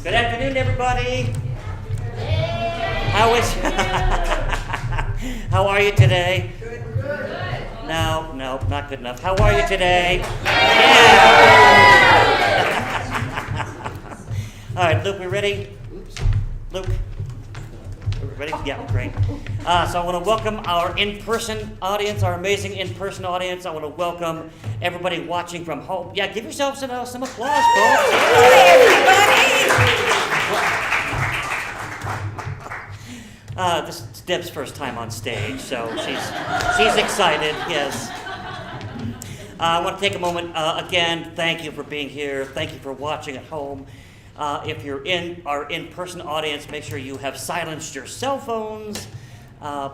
Good afternoon, everybody. How is How are you today? Good. No, not good enough. How are you today? Yeah. All right, Luke, we ready? Luke? Ready? Yeah, great. So I want to welcome our in-person audience, our amazing in-person audience. I want to welcome everybody watching from home. Yeah, give yourselves some applause, folks. This is Deb's first time on stage, so she's excited. Yes. I want to take a moment again. Thank you for being here. Thank you for watching at home. If you're in our in-person audience, make sure you have silenced your cell phones.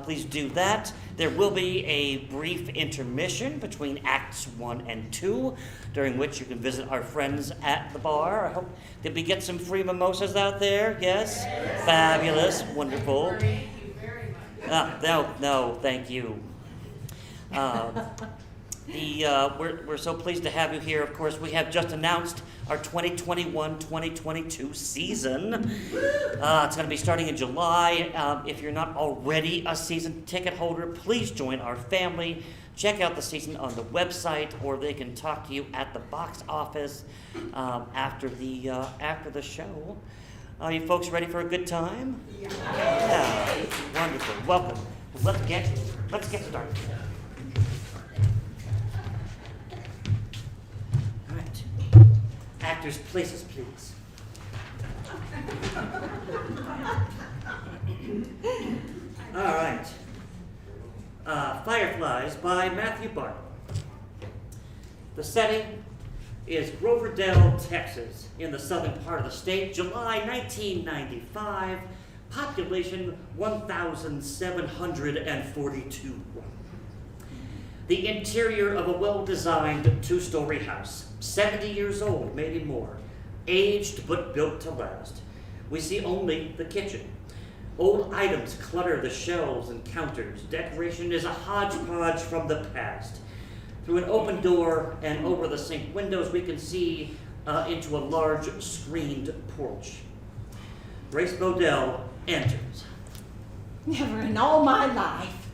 Please do that. There will be a brief intermission between Acts 1 and 2, during which you can visit our friends at the bar. I hope, did we get some free mimosas out there? Yes? Fabulous. Wonderful. Thank you very much. No, thank you. We're so pleased to have you here. Of course, we have just announced our 2021-2022 season. It's going to be starting in July. If you're not already a season ticket holder, please join our family. Check out the season on the website, or they can talk to you at the box office after the show. Are you folks ready for a good time? Yeah. Wonderful. Welcome. Let's get started. Actors, places, please. All right. Fireflies by Matthew Barber. The setting is Groverdale, Texas, in the southern part of the state, July 1995, population 1,742. The interior of a well-designed two-story house, 70 years old, maybe more, aged but built to last. We see only the kitchen. Old items clutter the shelves and counters. Decoration is a hodgepodge from the past. Through an open door and over the sink windows, we can see into a large screened porch. Grace Bodell enters. Never in all my life.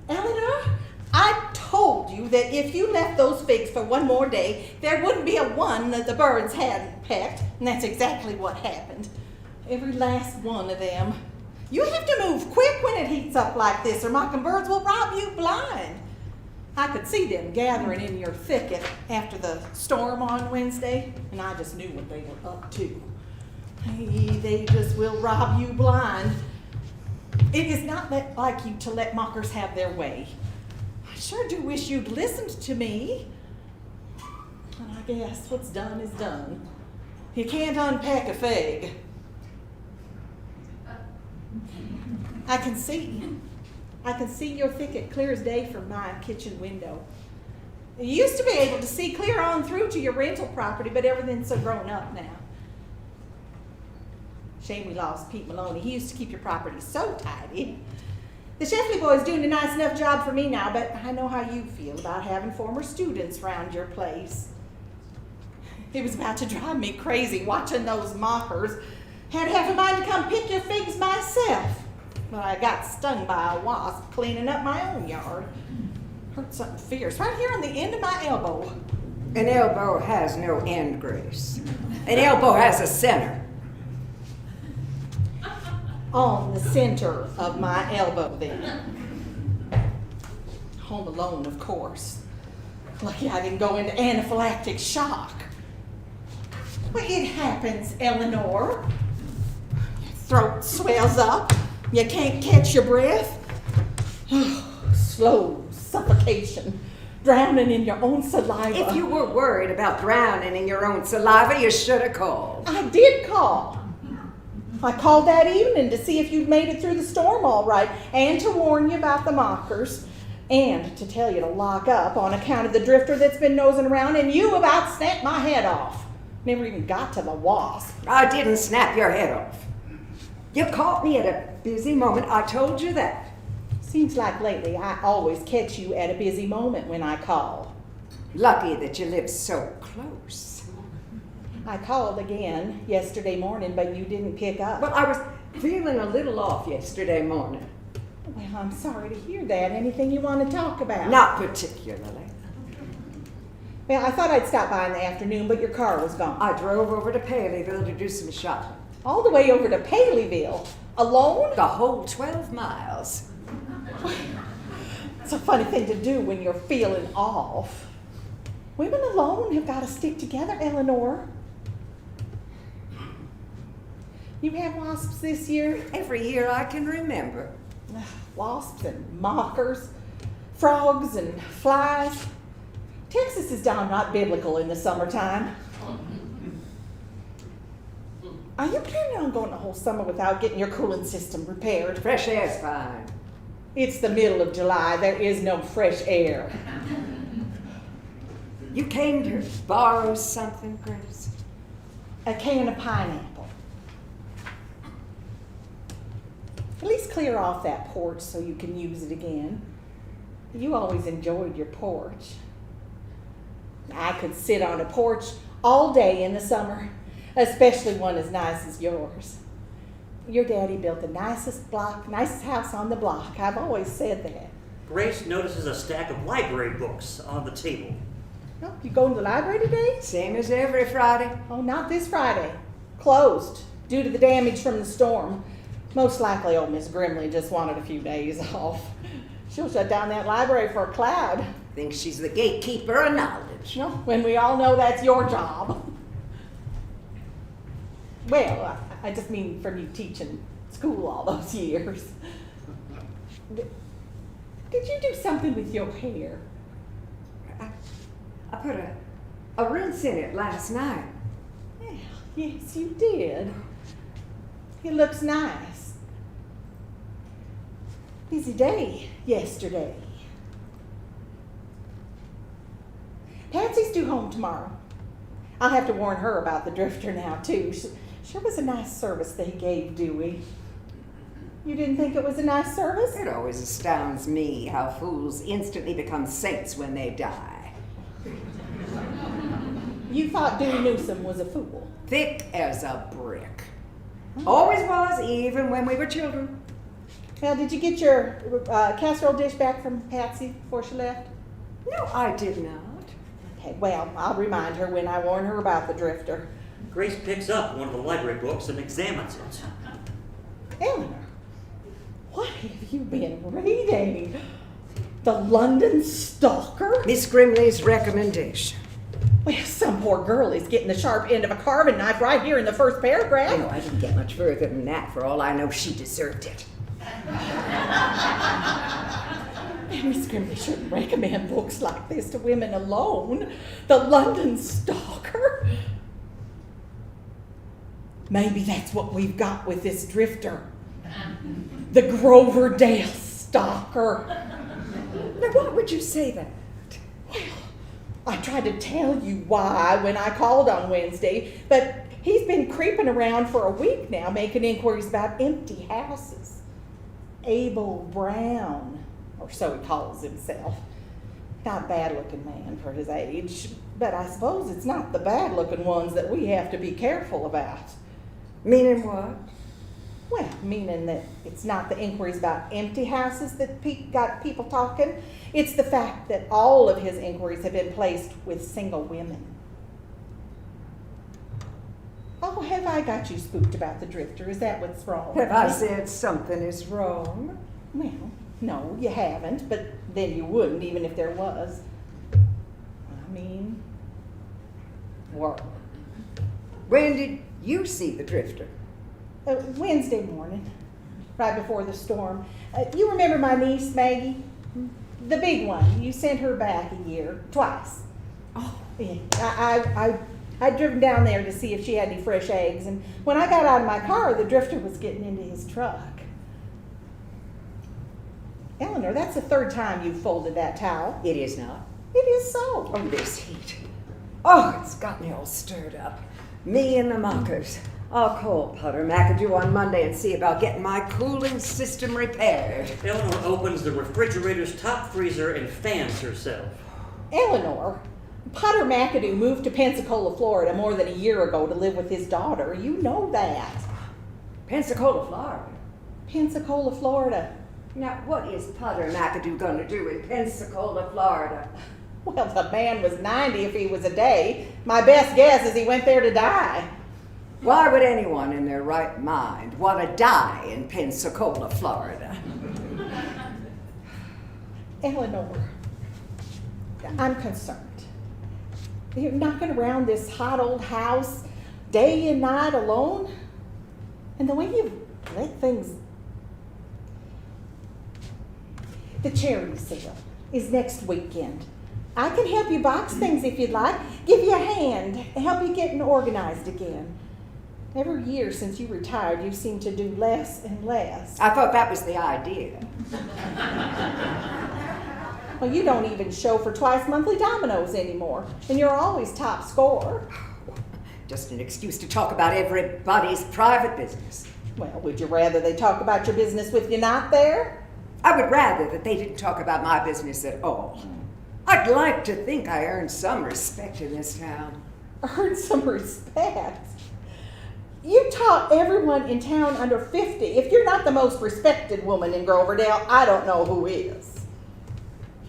Eleanor, I told you that if you left those figs for one more day, there wouldn't be a one that the birds hadn't pecked, and that's exactly what happened. Every last one of them. You have to move quick when it heats up like this, or mockingbirds will rob you blind. I could see them gathering in your thicket after the storm on Wednesday, and I just knew what they were up to. Hey, they just will rob you blind. It is not like you to let mockers have their way. I sure do wish you'd listened to me. And I guess what's done is done. You can't unpack a fig. I can see your thicket clear as day from my kitchen window. You used to be able to see clear on through to your rental property, but everything's so grown up now. Shame we lost Pete Maloney. He used to keep your property so tidy. The Sheffley boy's doing a nice enough job for me now, but I know how you feel about having former students around your place. It was about to drive me crazy watching those mockers. Had half a mind to come pick your figs myself, but I got stung by a wasp cleaning up my own yard. Hurt something fierce right here on the end of my elbow. An elbow has no end, Grace. An elbow has a center. On the center of my elbow then. Home alone, of course. Lucky I didn't go into anaphylactic shock. Well, it happens, Eleanor. Your throat swells up. You can't catch your breath. Slow suffocation. Drowning in your own saliva. If you were worried about drowning in your own saliva, you should have called. I did call. I called that evening to see if you'd made it through the storm all right, and to warn you about the mockers, and to tell you to lock up on account of the drifter that's been nosing around, and you about snapped my head off. Never even got to the wasp. I didn't snap your head off. You caught me at a busy moment. I told you that. Seems like lately I always catch you at a busy moment when I call. Lucky that you live so close. I called again yesterday morning, but you didn't pick up. Well, I was feeling a little off yesterday morning. Well, I'm sorry to hear that. Anything you want to talk about? Not particularly. Well, I thought I'd stop by in the afternoon, but your car was gone. I drove over to Paleyville to do some shopping. All the way over to Paleyville? Alone? The whole 12 miles. It's a funny thing to do when you're feeling off. Women alone have got to stick together, Eleanor. You had wasps this year? Every year I can remember. Wasps and mockers, frogs and flies. Texas is downright biblical in the summertime. Are you planning on going the whole summer without getting your cooling system repaired? Fresh air's fine. It's the middle of July. There is no fresh air. You came to borrow something, Grace? A can of pineapple. At least clear off that porch so you can use it again. You always enjoyed your porch. I could sit on a porch all day in the summer, especially one as nice as yours. Your daddy built the nicest house on the block. I've always said that. Grace notices a stack of library books on the table. Oh, you going to the library today? Same as every Friday. Oh, not this Friday. Closed due to the damage from the storm. Most likely old Miss Grimley just wanted a few days off. She'll shut down that library for a cloud. Thinks she's the gatekeeper of knowledge. No, when we all know that's your job. Well, I just mean from you teaching school all those years. Did you do something with your hair? I put a rinse in it last night. Yeah, yes, you did. It looks nice. Busy day yesterday. Patsy's due home tomorrow. I'll have to warn her about the drifter now, too. Sure was a nice service they gave Dewey. You didn't think it was a nice service? It always astounds me how fools instantly become saints when they die. You thought Dewey Newsom was a fool. Thick as a brick. Always was, even when we were children. Well, did you get your casserole dish back from Patsy before she left? No, I did not. Okay, well, I'll remind her when I warn her about the drifter. Grace picks up one of the library books and examines it. Eleanor, what have you been reading? The London Stalker? Miss Grimley's recommendation. Well, some poor girl is getting the sharp end of a carving knife right here in the first paragraph. I know I didn't get much further than that. For all I know, she deserved it. Miss Grimley shouldn't recommend books like this to women alone. The London Stalker? Maybe that's what we've got with this drifter. The Groverdale Stalker. Now, why would you say that? Well, I tried to tell you why when I called on Wednesday, but he's been creeping around for a week now, making inquiries about empty houses. Abel Brown, or so he calls himself. Not a bad-looking man for his age, but I suppose it's not the bad-looking ones that we have to be careful about. Meaning what? Well, meaning that it's not the inquiries about empty houses that got people talking. It's the fact that all of his inquiries have been placed with single women. Oh, have I got you spooked about the drifter? Is that what's wrong? Have I said something is wrong? Well, no, you haven't, but then you wouldn't even if there was. I mean, work. When did you see the drifter? Wednesday morning, right before the storm. You remember my niece, Maggie? The big one. You sent her back a year, twice. Oh. Yeah, I'd driven down there to see if she had any fresh eggs, and when I got out of my car, the drifter was getting into his truck. Eleanor, that's the third time you've folded that towel. It is not. It is so. Oh, this heat. Oh, it's got me all stirred up. Me and the mockers. I'll call Putter McAdoo on Monday and see about getting my cooling system repaired. Eleanor opens the refrigerator's top freezer and fans herself. Eleanor, Potter McAdoo moved to Pensacola, Florida more than a year ago to live with his daughter. You know that. Pensacola, Florida. Pensacola, Florida. Now, what is Potter McAdoo going to do in Pensacola, Florida? Well, the man was 90 if he was a day. My best guess is he went there to die. Why would anyone in their right mind want to die in Pensacola, Florida? Eleanor, I'm concerned. You're knocking around this hot old house day and night alone, and the way you let things... The charity sale is next weekend. I can help you box things if you'd like, give you a hand, help you get organized again. Every year since you retired, you seem to do less and less. I thought that was the idea. Well, you don't even show for twice monthly dominoes anymore, and you're always top scorer. Just an excuse to talk about everybody's private business. Well, would you rather they talk about your business with you not there? I would rather that they didn't talk about my business at all. I'd like to think I earned some respect in this town. Earn some respect? You taught everyone in town under 50. If you're not the most respected woman in Groverdale, I don't know who is.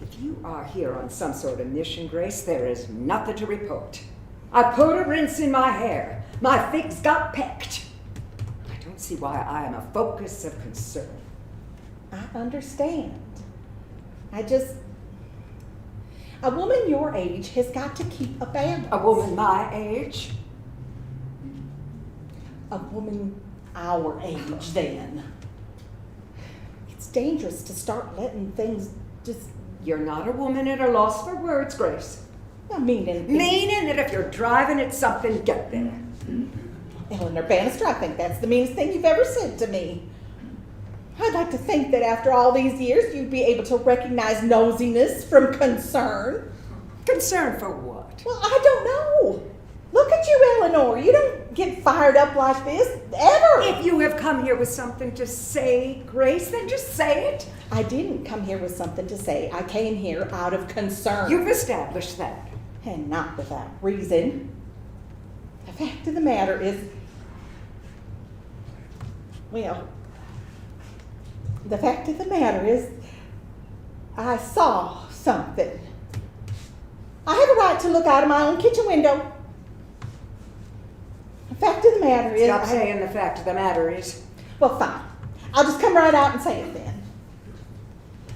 If you are here on some sort of mission, Grace, there is nothing to report. I put a rinse in my hair. My figs got pecked. I don't see why I am a focus of concern. I understand. A woman your age has got to keep a balance. A woman my age? A woman our age, then. It's dangerous to start letting things just... You're not a woman at a loss for words, Grace. Meaning that if you're driving at something, get there. Eleanor Bannister, I think that's the meanest thing you've ever said to me. I'd like to think that after all these years, you'd be able to recognize nosiness from concern. Concern for what? Well, I don't know. Look at you, Eleanor. You don't get fired up like this, ever. If you have come here with something to say, Grace, then just say it. I didn't come here with something to say. I came here out of concern. You've established that. And not without reason. The fact of the matter is, I saw something. I have a right to look out of my own kitchen window. The fact of the matter is... Stop saying the fact of the matter is. Well, fine. I'll just come right out and say it then.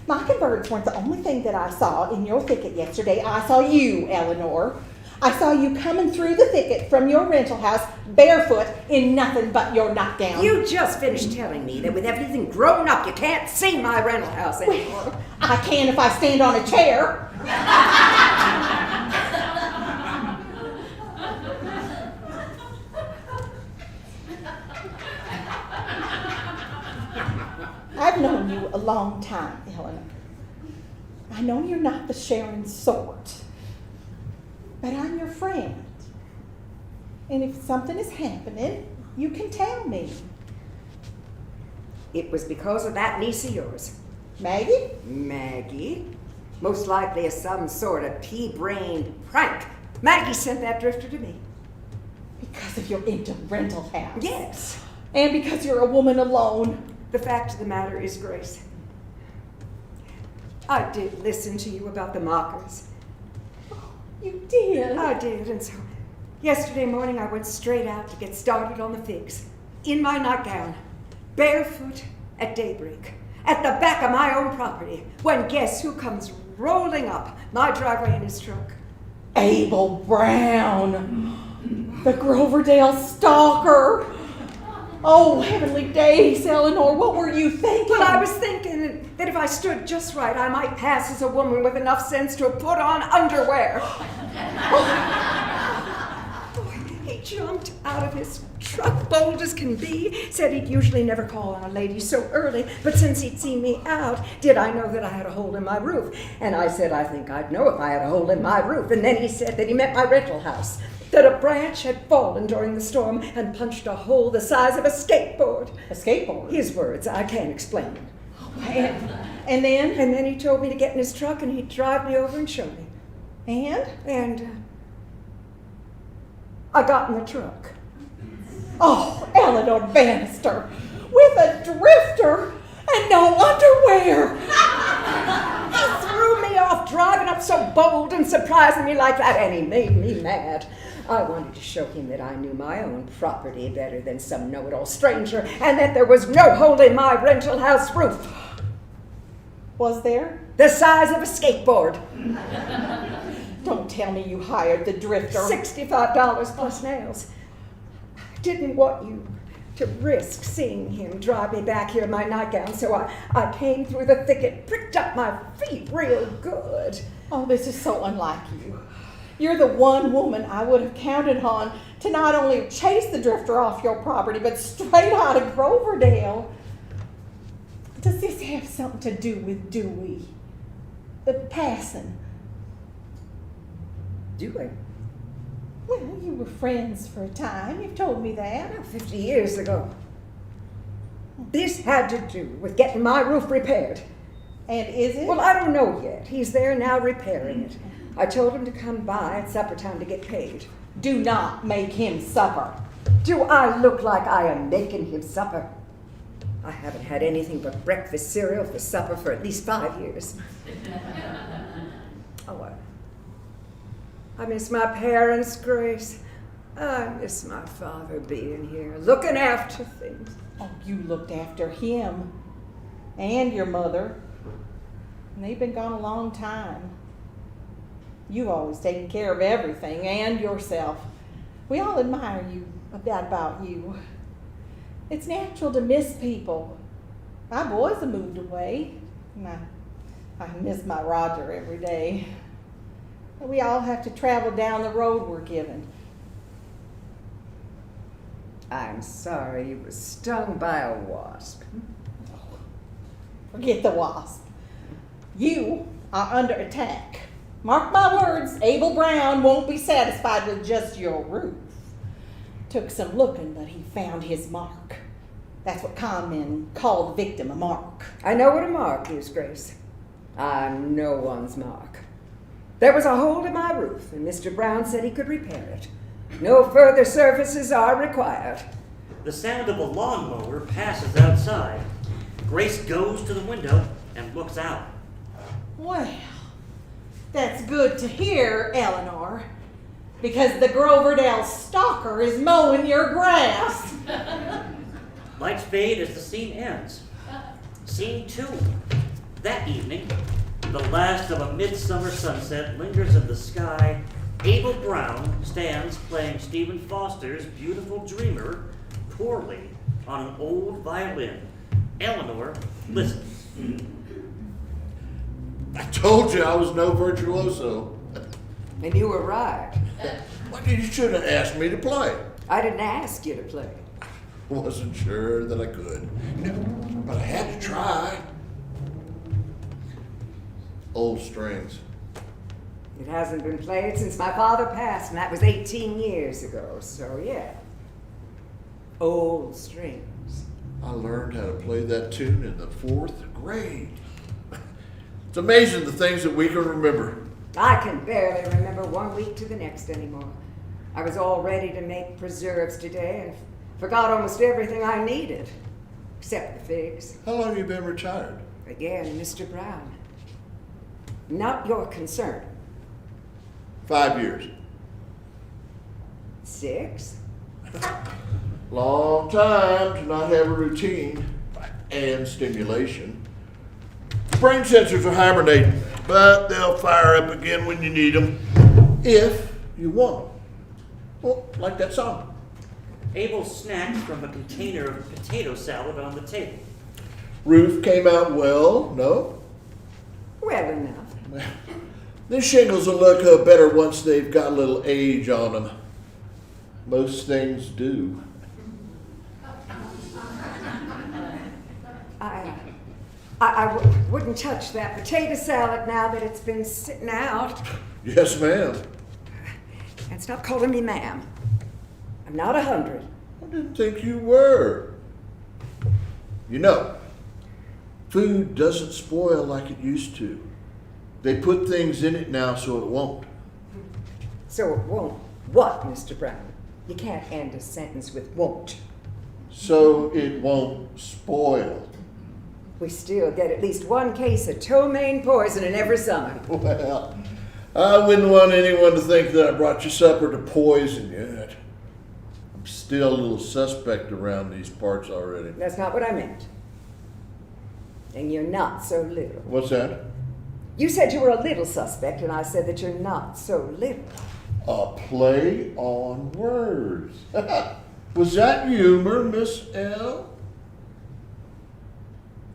Mockingbirds weren't the only thing that I saw in your thicket yesterday. I saw you, Eleanor. I saw you coming through the thicket from your rental house barefoot in nothing but your nightgown. You just finished telling me that with everything grown up, you can't see my rental house anymore. Well, I can if I stand on a chair. I've known you a long time, Eleanor. I know you're not the Sharon sort, but I'm your friend. And if something is happening, you can tell me. It was because of that niece of yours. Maggie? Maggie? Most likely as some sort of pea-brained prank. Maggie sent that drifter to me. Because of your empty rental house? Yes. And because you're a woman alone? The fact of the matter is, Grace, I did listen to you about the mockers. Oh, you did? I did, and so yesterday morning I went straight out to get started on the figs. In my nightgown, barefoot at daybreak, at the back of my own property, when guess who comes rolling up my driveway in his truck? Abel Brown, the Groverdale stalker. Oh, heavenly days, Eleanor, what were you thinking? Well, I was thinking that if I stood just right, I might pass as a woman with enough sense to have put on underwear. He jumped out of his truck, bold as can be, said he'd usually never call on a lady so early, but since he'd seen me out, did I know that I had a hole in my roof? And I said, I think I'd know if I had a hole in my roof. And then he said that he meant my rental house, that a branch had fallen during the storm and punched a hole the size of a skateboard. A skateboard? His words, I can't explain them. And then? And then he told me to get in his truck and he'd drive me over and show me. And I got in the truck. Oh, Eleanor Bannister, with a drifter and no underwear. He threw me off driving up so bold and surprising me like that, and he made me mad. I wanted to show him that I knew my own property better than some know-it-all stranger, and that there was no hole in my rental house roof. Was there? The size of a skateboard. Don't tell me you hired the drifter. $65 plus nails. I didn't want you to risk seeing him drive me back here in my nightgown, so I came through the thicket, pricked up my feet real good. Oh, this is so unlike you. You're the one woman I would have counted on to not only chase the drifter off your property, but straight out of Groverdale. Does this have something to do with Dewey? The passing? Dewey? Well, you were friends for a time. You've told me that. 50 years ago. This had to do with getting my roof repaired. And is it? Well, I don't know yet. He's there now repairing it. I told him to come by at supper time to get paid. Do not make him supper. Do I look like I am making him supper? I haven't had anything but breakfast cereal for supper for at least 5 years. Oh, I miss my parents, Grace. I miss my father being here, looking after things. Oh, you looked after him and your mother. And they've been gone a long time. You've always taken care of everything and yourself. We all admire you, that about you. It's natural to miss people. My boys have moved away. And I miss my Roger every day. We all have to travel down the road we're given. I'm sorry you were stung by a wasp. Forget the wasp. You are under attack. Mark my words, Abel Brown won't be satisfied with just your roof. Took some looking, but he found his mark. That's what con men call the victim a mark. I know what a mark is, Grace. I'm no one's mark. There was a hole in my roof, and Mr. Brown said he could repair it. No further services are required. The sound of a lawnmower passes outside. Grace goes to the window and looks out. Well, that's good to hear, Eleanor, because the Groverdale stalker is mowing your grass. Lights fade as the scene ends. Scene 2. That evening, the last of a midsummer sunset lingers in the sky. Abel Brown stands playing Stephen Foster's Beautiful Dreamer poorly on an old violin. Eleanor listens. I told you I was no virtuoso. And you were right. Well, you should have asked me to play. I didn't ask you to play. Wasn't sure that I could. But I had to try. Old strings. It hasn't been played since my father passed, and that was 18 years ago, so yeah. Old strings. I learned how to play that tune in the 4th grade. It's amazing the things that we can remember. I can barely remember 1 week to the next anymore. I was all ready to make preserves today and forgot almost everything I needed, except the figs. How long have you been retired? Again, Mr. Brown. Not your concern. 5 years. 6? Long time to not have a routine and stimulation. Brain sensors are hibernating, but they'll fire up again when you need them, if you want them. Well, like that song. Abel snacks from a container of potato salad on the table. Roof came out well, no? Well enough. These shingles will look better once they've got a little age on them. Most things do. I wouldn't touch that potato salad now that it's been sitting out. Yes, ma'am. And stop calling me ma'am. I'm not 100. I didn't think you were. You know, food doesn't spoil like it used to. They put things in it now so it won't. So it won't. What, Mr. Brown? You can't end a sentence with won't. So it won't spoil. We still get at least one case of ptomaine poisoning every summer. Well, I wouldn't want anyone to think that I brought you supper to poison you. I'm still a little suspect around these parts already. That's not what I meant. And you're not so little. What's that? You said you were a little suspect, and I said that you're not so little. A play on words. Was that humor, Miss L?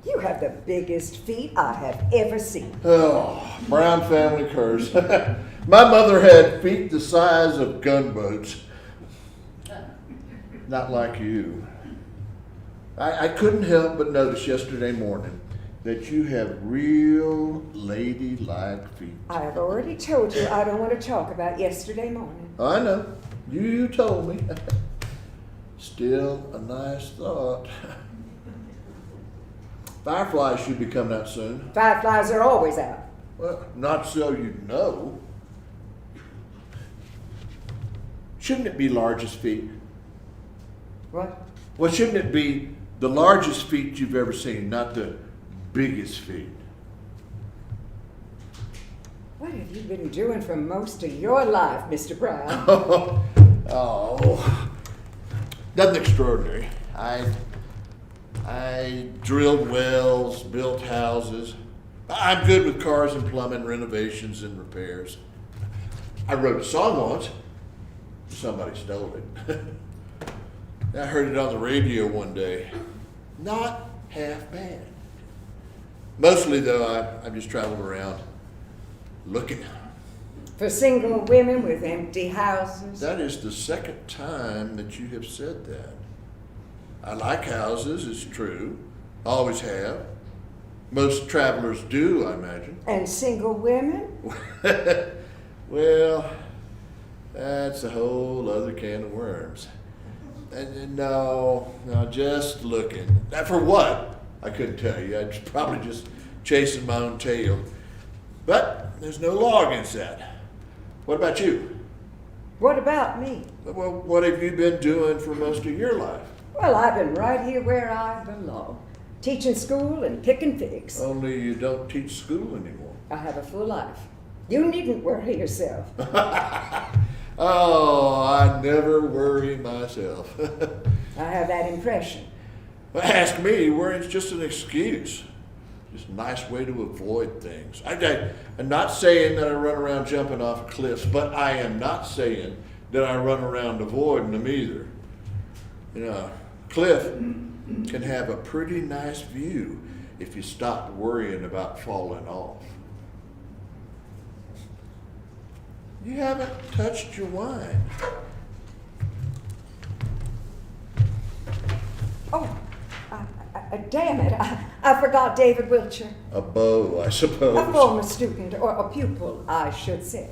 You have the biggest feet I have ever seen. Oh, Brown family curse. My mother had feet the size of gunboats. Not like you. I couldn't help but notice yesterday morning that you have real ladylike feet. I have already told you I don't want to talk about yesterday morning. I know. You told me. Still a nice thought. Fireflies should be coming out soon. Fireflies are always out. Well, not so you know. Shouldn't it be largest feet? What? Well, shouldn't it be the largest feet you've ever seen, not the biggest feet? What have you been doing for most of your life, Mr. Brown? Oh, nothing extraordinary. I drilled wells, built houses. I'm good with cars and plumbing, renovations and repairs. I wrote a song once. Somebody stole it. I heard it on the radio one day. Not half bad. Mostly, though, I've just traveled around looking. For single women with empty houses? That is the second time that you have said that. I like houses, it's true. Always have. Most travelers do, I imagine. And single women? Well, that's a whole other can of worms. And no, just looking. For what? I couldn't tell you. I'm probably just chasing my own tail. But there's no law against that. What about you? What about me? Well, what have you been doing for most of your life? Well, I've been right here where I belong. Teaching school and picking figs. Only you don't teach school anymore. I have a full life. You needn't worry yourself. Oh, I never worry myself. I have that impression. Ask me, worrying's just an excuse. Just a nice way to avoid things. I'm not saying that I run around jumping off cliffs, but I am not saying that I run around avoiding them either. You know, cliff can have a pretty nice view if you stop worrying about falling off. You haven't touched your wine. Oh, damn it. I forgot David Wiltshire. A beau, I suppose. A former student, or a pupil, I should say.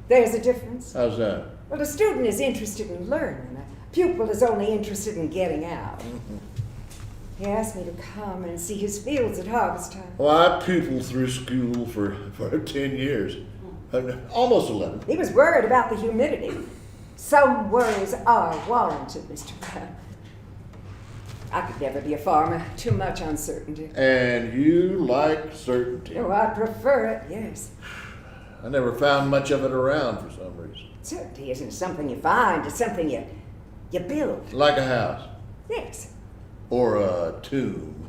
There's a difference. How's that? Well, a student is interested in learning. A pupil is only interested in getting out. Mm-hmm. He asked me to come and see his fields at harvest time. Well, I pupiled through school for 10 years. Almost 11. He was worried about the humidity. Some worries are warranted, Mr. Brown. I could never be a farmer. Too much uncertainty. And you like certainty. Oh, I prefer it, yes. I never found much of it around for some reason. Certainty isn't something you find. It's something you build. Like a house. Yes. Or a tomb.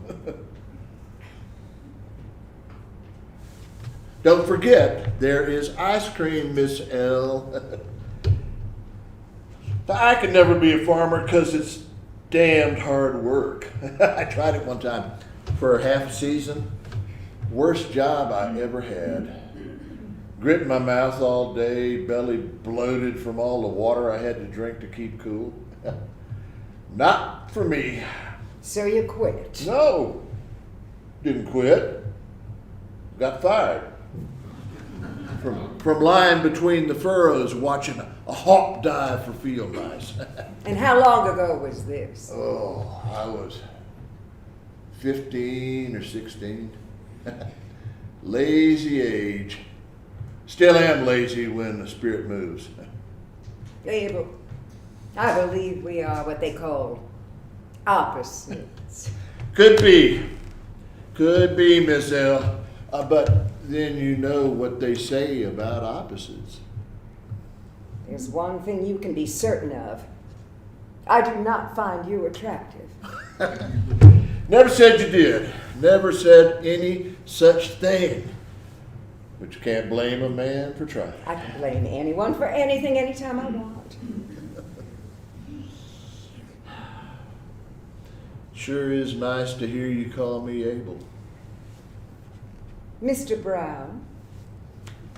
Don't forget, there is ice cream, Miss L. I could never be a farmer because it's damned hard work. I tried it one time for half a season. Worst job I ever had. Grit in my mouth all day, belly bloated from all the water I had to drink to keep cool. Not for me. So you quit? No, didn't quit. Got fired. From lying between the furrows watching a hawk dive for field mice. And how long ago was this? Oh, I was 15 or 16. Lazy age. Still am lazy when the spirit moves. Abel, I believe we are what they call opposites. Could be. Could be, Miss L. But then you know what they say about opposites. There's one thing you can be certain of. I do not find you attractive. Never said you did. Never said any such thing. But you can't blame a man for trying. I can blame anyone for anything anytime I want. Sure is nice to hear you call me Abel. Mr. Brown,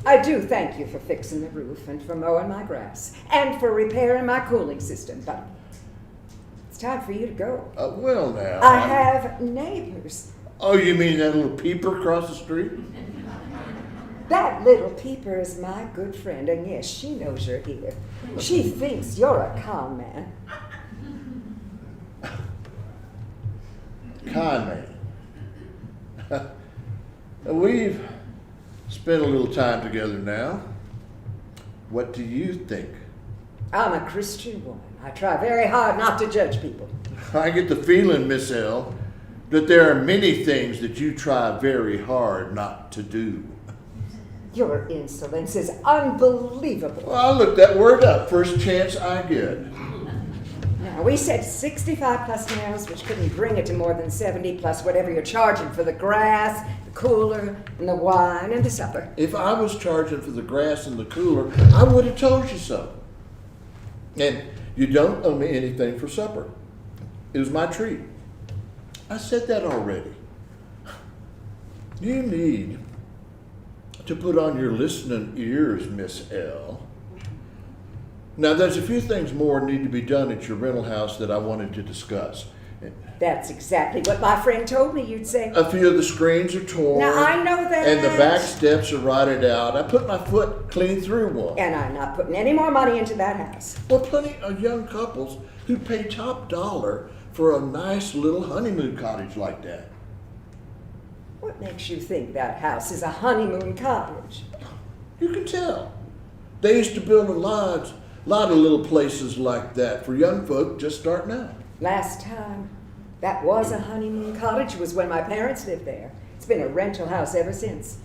I do thank you for fixing the roof and for mowing my grass and for repairing my cooling system, but it's time for you to go. Well now. I have neighbors. Oh, you mean that little peeper across the street? That little peeper is my good friend, and yes, she knows you're here. She thinks you're a con man. Con man. We've spent a little time together now. What do you think? I'm a Christian woman. I try very hard not to judge people. I get the feeling, Miss L, that there are many things that you try very hard not to do. Your insolence is unbelievable. Well, I'll look that word up first chance I get. Now, we said 65 plus nails, which couldn't bring it to more than 70 plus whatever you're charging for the grass, the cooler, and the wine, and the supper. If I was charging for the grass and the cooler, I would have told you so. And you don't owe me anything for supper. It was my treat. I said that already. You need to put on your listening ears, Miss L. Now, there's a few things more need to be done at your rental house that I wanted to discuss. That's exactly what my friend told me you'd say. A few of the screens are torn. Now, I know that. And the back steps are rotted out. I put my foot clean through one. And I'm not putting any more money into that house. Well, plenty of young couples who pay top dollar for a nice little honeymoon cottage like that. What makes you think that house is a honeymoon cottage? You can tell. They used to build a lot of little places like that for young folk just starting out. Last time that was a honeymoon cottage was when my parents lived there. It's been a rental house ever since.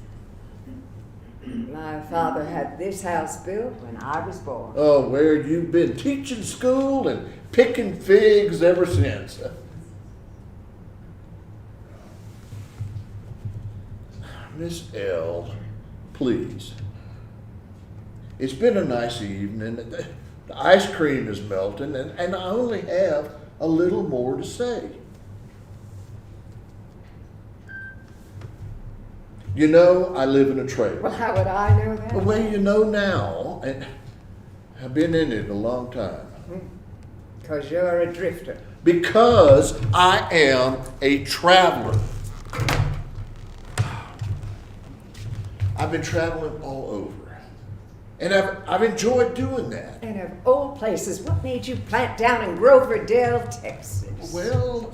My father had this house built when I was born. Oh, where you've been teaching school and picking figs ever since. Miss L, please. It's been a nice evening. The ice cream is melting, and I only have a little more to say. You know, I live in a trailer. Well, how would I know that? Well, you know now, and I've been in it a long time. Because you're a drifter. Because I am a traveler. I've been traveling all over. And I've enjoyed doing that. And of all places, what made you plant down in Groverdale, Texas? Well,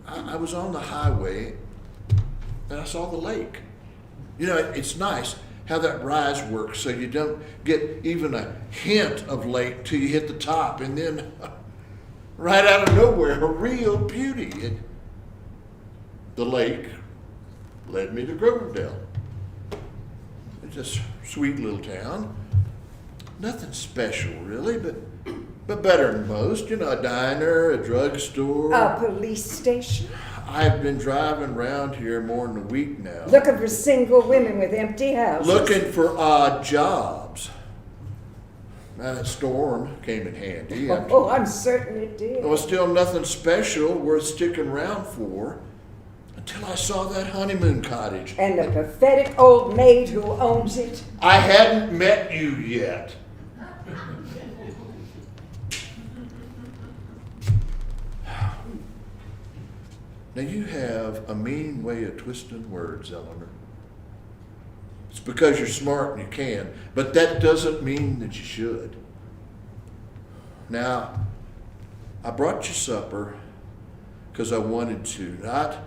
I was on the highway and I saw the lake. You know, it's nice how that rise works so you don't get even a hint of lake till you hit the top, and then right out of nowhere, a real beauty. The lake led me to Groverdale. It's a sweet little town. Nothing special, really, but better than most. You know, a diner, a drugstore. A police station? I've been driving around here more than a week now. Looking for single women with empty houses. Looking for odd jobs. Now, that storm came in handy. Oh, I'm certain it did. There was still nothing special worth sticking around for until I saw that honeymoon cottage. And the pathetic old maid who owns it. I hadn't met you yet. Now, you have a mean way of twisting words, Eleanor. It's because you're smart and you can, but that doesn't mean that you should. Now, I brought you supper because I wanted to, not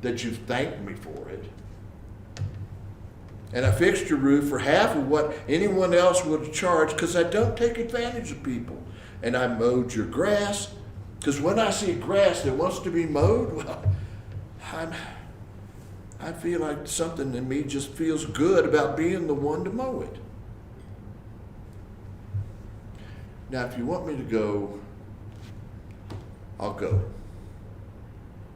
that you thanked me for it. And I fixed your roof for half of what anyone else would have charged because I don't take advantage of people. And I mowed your grass because when I see grass that wants to be mowed, well, I feel like something in me just feels good about being the one to mow it. Now, if you want me to go, I'll go.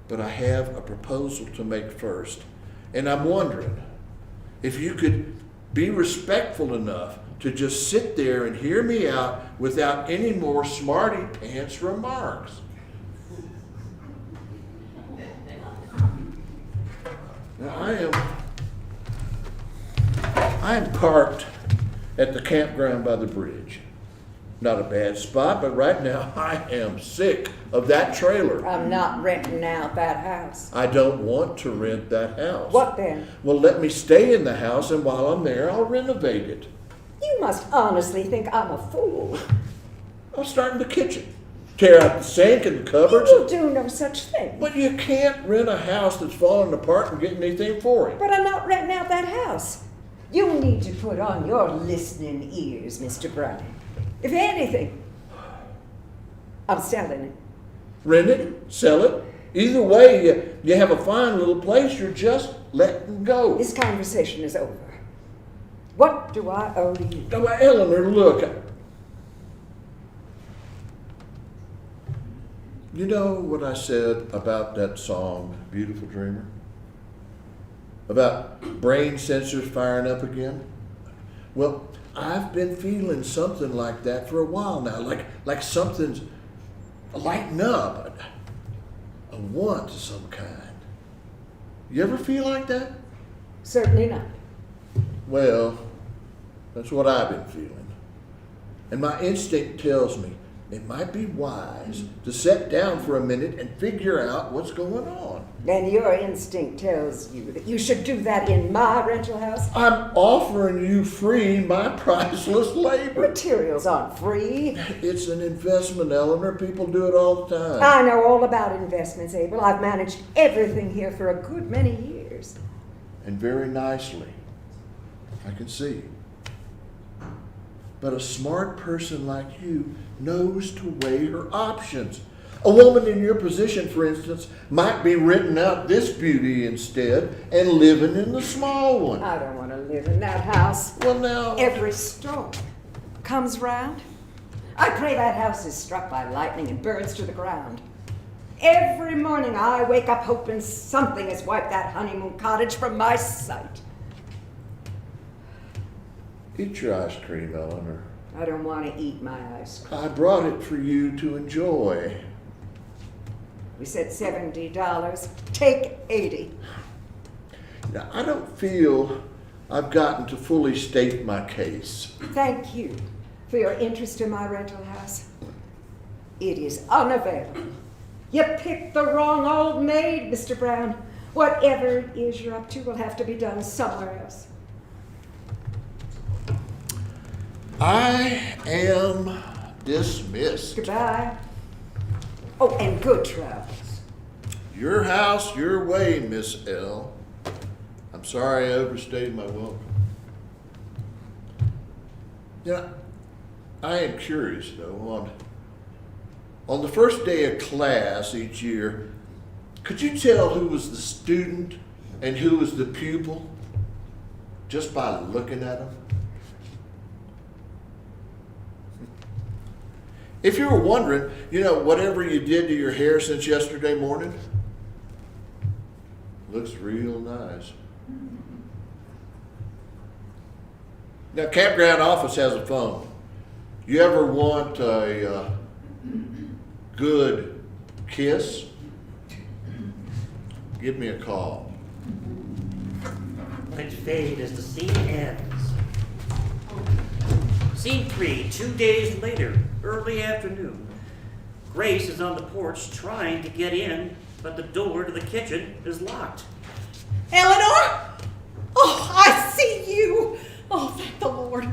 But I have a proposal to make first. And I'm wondering if you could be respectful enough to just sit there and hear me out without any more smarty pants remarks. Now, I am parked at the campground by the bridge. Not a bad spot, but right now I am sick of that trailer. I'm not renting out that house. I don't want to rent that house. What then? Well, let me stay in the house, and while I'm there, I'll renovate it. You must honestly think I'm a fool. I'll start in the kitchen. Tear out the sink and the You cupboards. will do no such thing. But you can't rent a house that's falling apart and get anything for it. But I'm not renting out that house. You need to put on your listening ears, Mr. Brown. If anything, I'm selling it. Rent it, sell it. Either way, you have a fine little place. You're just letting go. This conversation is over. What do I owe to you? Now, Eleanor, look. You know what I said about that song, Beautiful Dreamer? About brain sensors firing up again? Well, I've been feeling something like that for a while now, like something's lighting up, a want of some kind. You ever feel like that? Certainly not. Well, that's what I've been feeling. And my instinct tells me it might be wise to sit down for a minute and figure out what's going on. And your instinct tells you that you should do that in my rental house? I'm offering you free my priceless labor. Materials aren't free. It's an investment, Eleanor. People do it all the time. I know all about investments, Abel. I've managed everything here for a good many years. And very nicely. I can see. But a smart person like you knows to weigh her options. A woman in your position, for instance, might be renting out this beauty instead and living in the small one. I don't want to live in that house. Well, now... Every storm comes round. I pray that house is struck by lightning and burns to the ground. Every morning I wake up hoping something has wiped that honeymoon cottage from my sight. Eat your ice cream, Eleanor. I don't want to eat my ice cream. I brought it for you to enjoy. We said $70. Take 80. Now, I don't feel I've gotten to fully state my case. Thank you for your interest in my rental house. It is unavailable. You picked the wrong old maid, Mr. Brown. Whatever it is you're up to will have to be done somewhere else. I am dismissed. Goodbye. Oh, and good travels. Your house, your way, Miss L. I'm sorry I overstayed my welcome. Yeah, I am curious though. On the first day of class each year, could you tell who was the student and who was the pupil just by looking at them? If you were wondering, whatever you did to your hair since yesterday morning, looks real nice. Now, campground office has a phone. You ever want a good kiss? Give me a call. Lights fade as the scene ends. Scene 3, 2 days later, early afternoon. Grace is on the porch trying to get in, but the door to the kitchen is locked. Eleanor? Oh, I see you. Oh, thank the Lord.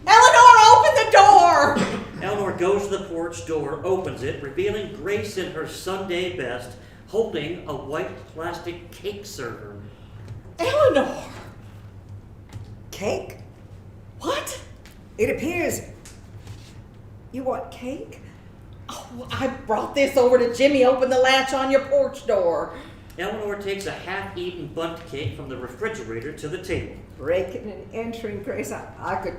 Eleanor, open the door. Eleanor goes to the porch door, opens it, revealing Grace in her Sunday best, holding a white plastic cake server. Eleanor, Cake? What? It appears. You want cake? Oh, I brought this over to Jimmy open the latch on your porch door. Eleanor takes a half-eaten bundt cake from the refrigerator to the table. Breaking and entering, Grace. I could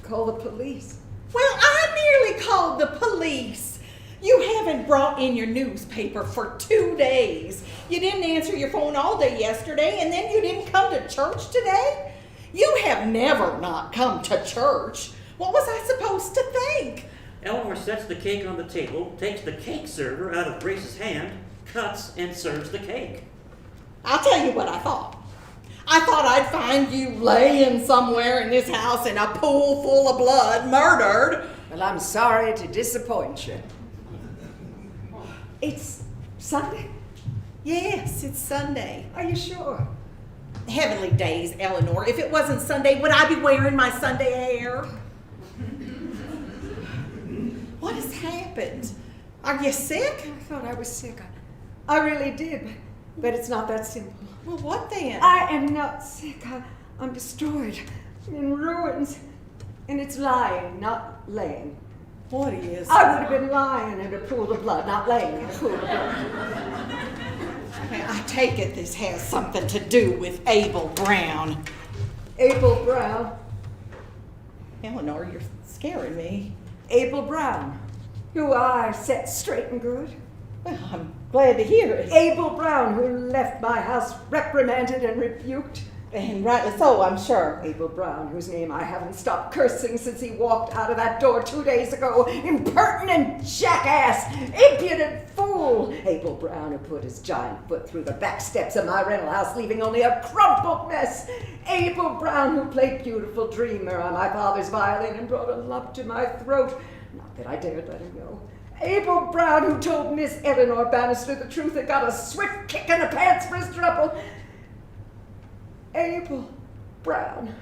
call the police. Well, I nearly called the police. You haven't brought in your newspaper for 2 days. You didn't answer your phone all day yesterday, and then you didn't come to church today? You have never not come to church. What was I supposed to think? Eleanor sets the cake on the table, takes the cake server out of Grace's hand, cuts and serves the cake. I'll tell you what I thought. I thought I'd find you laying somewhere in this house in a pool full of blood, murdered. Well, I'm sorry to disappoint you. It's Sunday? Yes, it's Sunday. Are you sure? Heavenly days, Eleanor. If it wasn't Sunday, would I be wearing my Sunday hair? What has happened? Are you sick? I thought I was sick. I really did, but it's not that simple. Well, what then? I am not sick. I'm destroyed. I'm in ruins. And it's lying, not laying. What is? I would have been lying in a pool of blood, not laying in a pool of blood. I take it this has something to do with Abel Brown. Abel Brown. Eleanor, you're scaring me. Abel Brown, who I set straight and good. Well, I'm glad to hear it. Abel Brown, who left my house reprimanded and rebuked. And rightly so, I'm sure. Abel Brown, whose name I haven't stopped cursing since he walked out of that door 2 days ago. Impertinent jackass! Impudent fool! Abel Brown, who put his giant foot through the back steps of my rental house, leaving only a crumpled mess. Abel Brown, who played beautiful dreamer on my father's violin and brought a lump to my throat. Not that I dared let him know. Abel Brown, who told Miss Eleanor Bannister the truth and got a swift kick in the pants for his trouble. Abel Brown,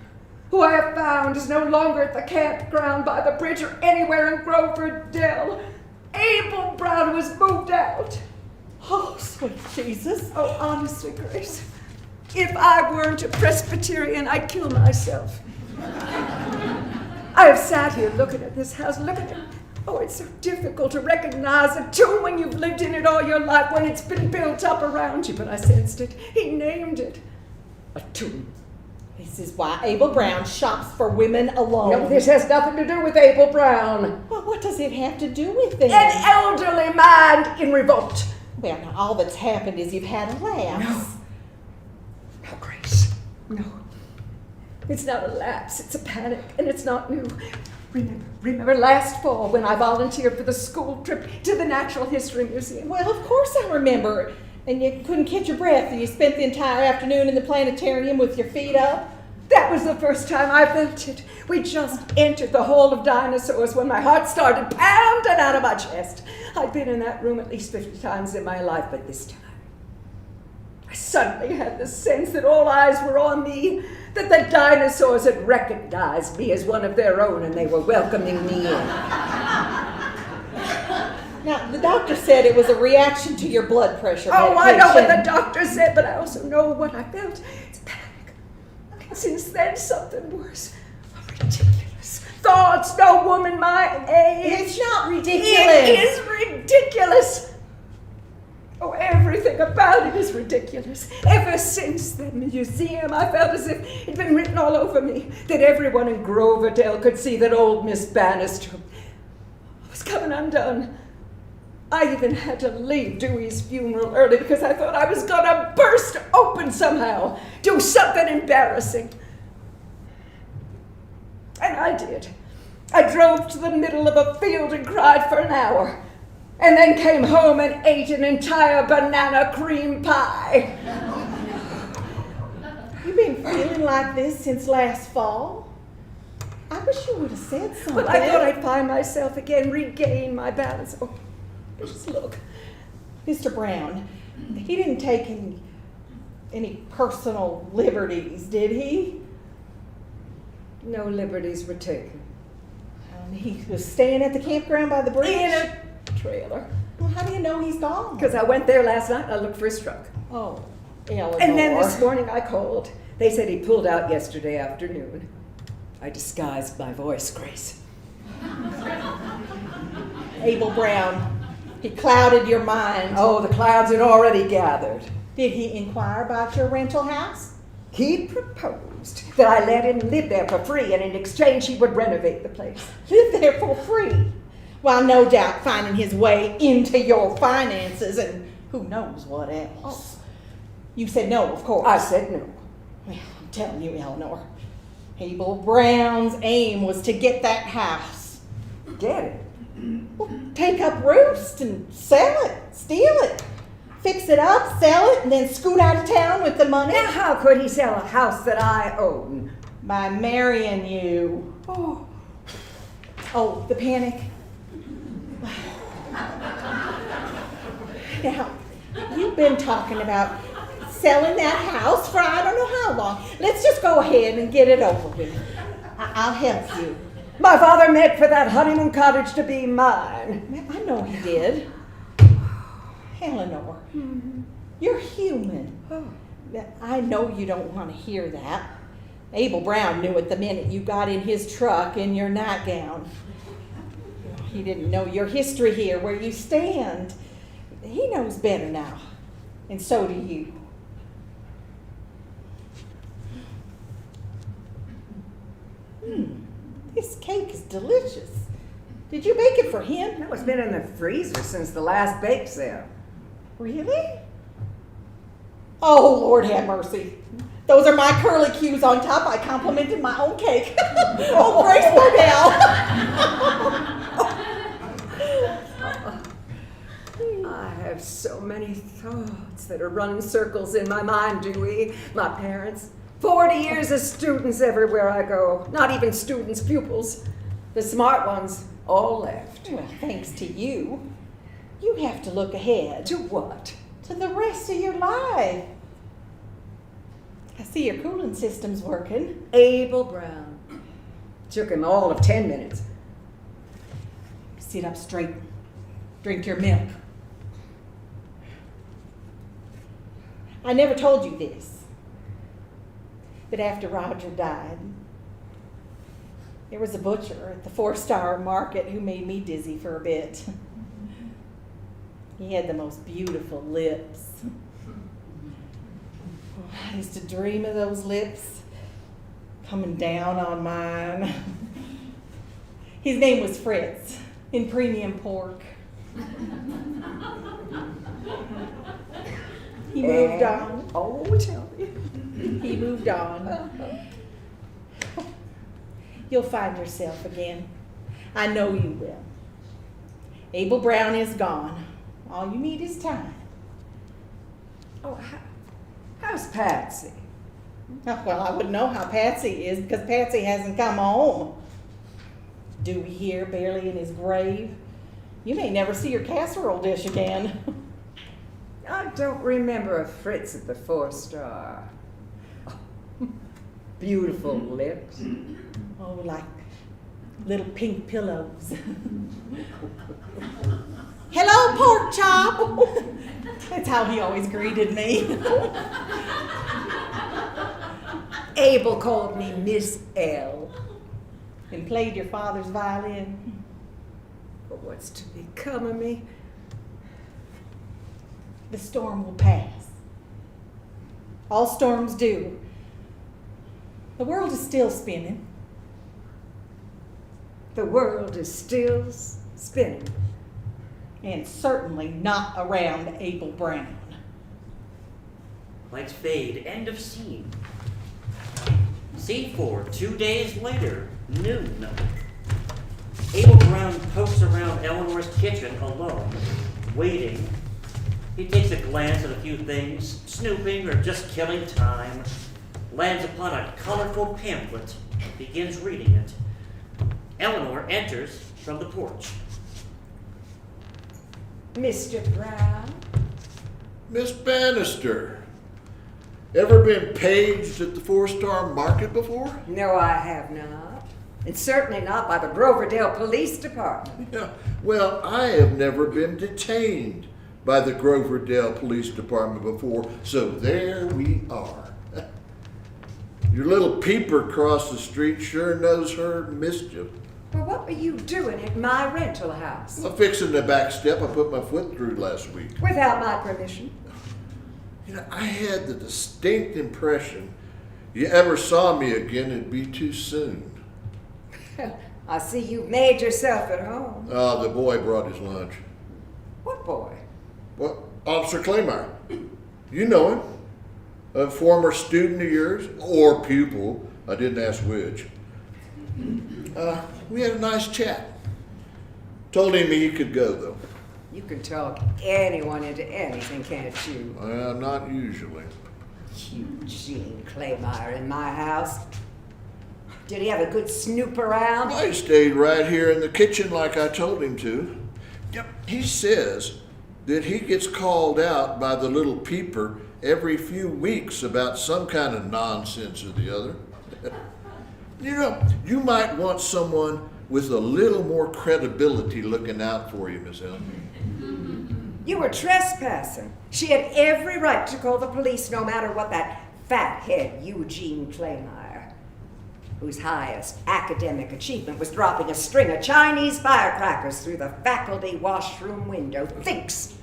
who I have found is no longer at the campground by the bridge or anywhere in Grover Dell. Abel Brown was moved out. Oh, sweet Jesus. Oh, honestly, Grace, if I weren't a Presbyterian, I'd kill myself. I have sat here looking at this house, looking at it. Oh, it's so difficult to recognize a tomb when you've lived in it all your life, when it's been built up around you, but I sensed it. He named it. A tomb. This is why Abel Brown shops for women alone. No, this has nothing to do with Abel Brown. Well, what does it have to do with them? An elderly man in revolt. Well, now, all that's happened is you've had a lapse. No, Grace. No. It's not a lapse, it's a panic, and it's not new. Remember last fall when I volunteered for the school trip to the Natural History Museum? Well, of course I remember. And you couldn't catch your breath, and you spent the entire afternoon in the planetarium with your feet up. That was the first time I felt it. We just entered the Hall of Dinosaurs when my heart started pounding out of my chest. I'd been in that room at least 50 times in my life, but this time, I suddenly had the sense that all eyes were on me, that the dinosaurs had recognized me as one of their own, and they were welcoming me in. Now, the doctor said it was a reaction to your blood pressure Oh, medication. I know what the doctor said, but I also know what I felt. It's panic. And since then, something worse. Ridiculous thoughts. No woman my age. It's not ridiculous. It is ridiculous. Oh, everything about it is ridiculous. Ever since the museum, I felt as if it'd been written all over me, that everyone in Groverdale could see that old Miss Bannister was coming undone. I even had to leave Dewey's funeral early because I thought I was gonna burst open somehow, do something embarrassing. And I did. I drove to the middle of a field and cried for an hour, and then came home and ate an entire banana cream pie. You've been feeling like this since last fall? I wish you would have said something. But I thought I'd find myself again, regain my balance. Oh, just look. Mr. Brown, he didn't take any personal liberties, did he? No liberties were taken. He was staying at the campground by the bridge? In a trailer. Well, how do you know he's gone? Because I went there last night and I looked for his truck. Oh, Eleanor. And then this morning I called. They said he pulled out yesterday afternoon. I disguised my voice, Grace. Abel Brown, he clouded your mind. Oh, the clouds had already gathered. Did he inquire about your rental house? He proposed that I let him live there for free, and in exchange he would renovate the place. Live there for free? While no doubt finding his way into your finances and who knows what else. You said no, of course. I said no. Well, I'm telling you, Eleanor, Abel Brown's aim was to get that house. Get it? Well, take up roost and sell it, steal it, fix it up, sell it, and then scoot out of town with the money. Now, how could he sell a house that I own? By marrying you. Oh, the panic. Now, you've been talking about selling that house for I don't know how long. Let's just go ahead and get it over with. I'll help you. My father meant for that honeymoon cottage to be mine. I know he did. Eleanor, you're human. I know you don't want to hear that. Abel Brown knew it the minute you got in his truck in your nightgown. He didn't know your history here, where you stand. He knows better now, and so do you. This cake is delicious. Did you bake it for him? That was been in the freezer since the last bake sale. Really? Oh, Lord have mercy. Those are my curly cues on top. I complimented my own cake. Oh, Grace Burdell. I have so many thoughts that are running circles in my mind, Dewey. My parents, 40 years as students everywhere I go. Not even students, pupils. The smart ones all left. Well, thanks to you. You have to look ahead. To what? To the rest of your life. I see your cooling system's working. Abel Brown. Took him all of 10 minutes. Sit up straight. Drink your milk. I never told you this, but after Roger died, there was a butcher at the 4-Star Market who made me dizzy for a bit. He had the most beautiful lips. I used to dream of those lips coming down on mine. His name was Fritz, in premium pork. He moved on. Oh, tell me. He moved on. You'll find yourself again. I know you will. Abel Brown is gone. All you need is time. Oh, how's Patsy? Oh, well, I wouldn't know how Patsy is because Patsy hasn't come home. Dewey here, barely in his grave. You may never see your casserole dish again. I don't remember a Fritz at the 4-Star. Beautiful lips. Oh, like little pink pillows. Hello, pork chop. That's how he always greeted me. Abel called me Miss L. And played your father's violin. But what's to become of me? The storm will pass. All storms do. The world is still spinning. The world is still spinning. And certainly not around Abel Brown. Lights fade. End of scene. Scene 4, 2 days later, noon. Abel Brown pokes around Eleanor's kitchen alone, waiting. He takes a glance at a few things, snooping or just killing time, lands upon a colorful pamphlet, begins reading it. Eleanor enters from the porch. Mr. Brown? Miss Bannister, ever been paged at the 4-Star Market before? No, I have not. And certainly not by the Groverdale Police Department. Yeah, well, I have never been detained by the Groverdale Police Department before, so there we are. Your little peeper across the street sure knows her mischief. Well, what were you doing at my rental house? I'm fixing the back step I put my foot through last week. Without my permission? You know, I had the distinct impression you ever saw me again, it'd be too soon. I see you've made yourself at home. Oh, the boy brought his lunch. What boy? Well, Officer Claymire. You know him. A former student of yours, or pupil. I didn't ask which. We had a nice chat. Told him he could go, though. You can talk anyone into anything, can't you? Not usually. Eugene Claymire in my house. Did he have a good snoop around? Well, he stayed right here in the kitchen like I told him to. Yep. He says that he gets called out by the little peeper every few weeks about some kind of nonsense or the other. You know, you might want someone with a little more credibility looking out for you, Miss Ellen. You were trespassing. She had every right to call the police no matter what that fathead Eugene Claymire, whose highest academic achievement was dropping a string of Chinese firecrackers through the faculty washroom window, thinks.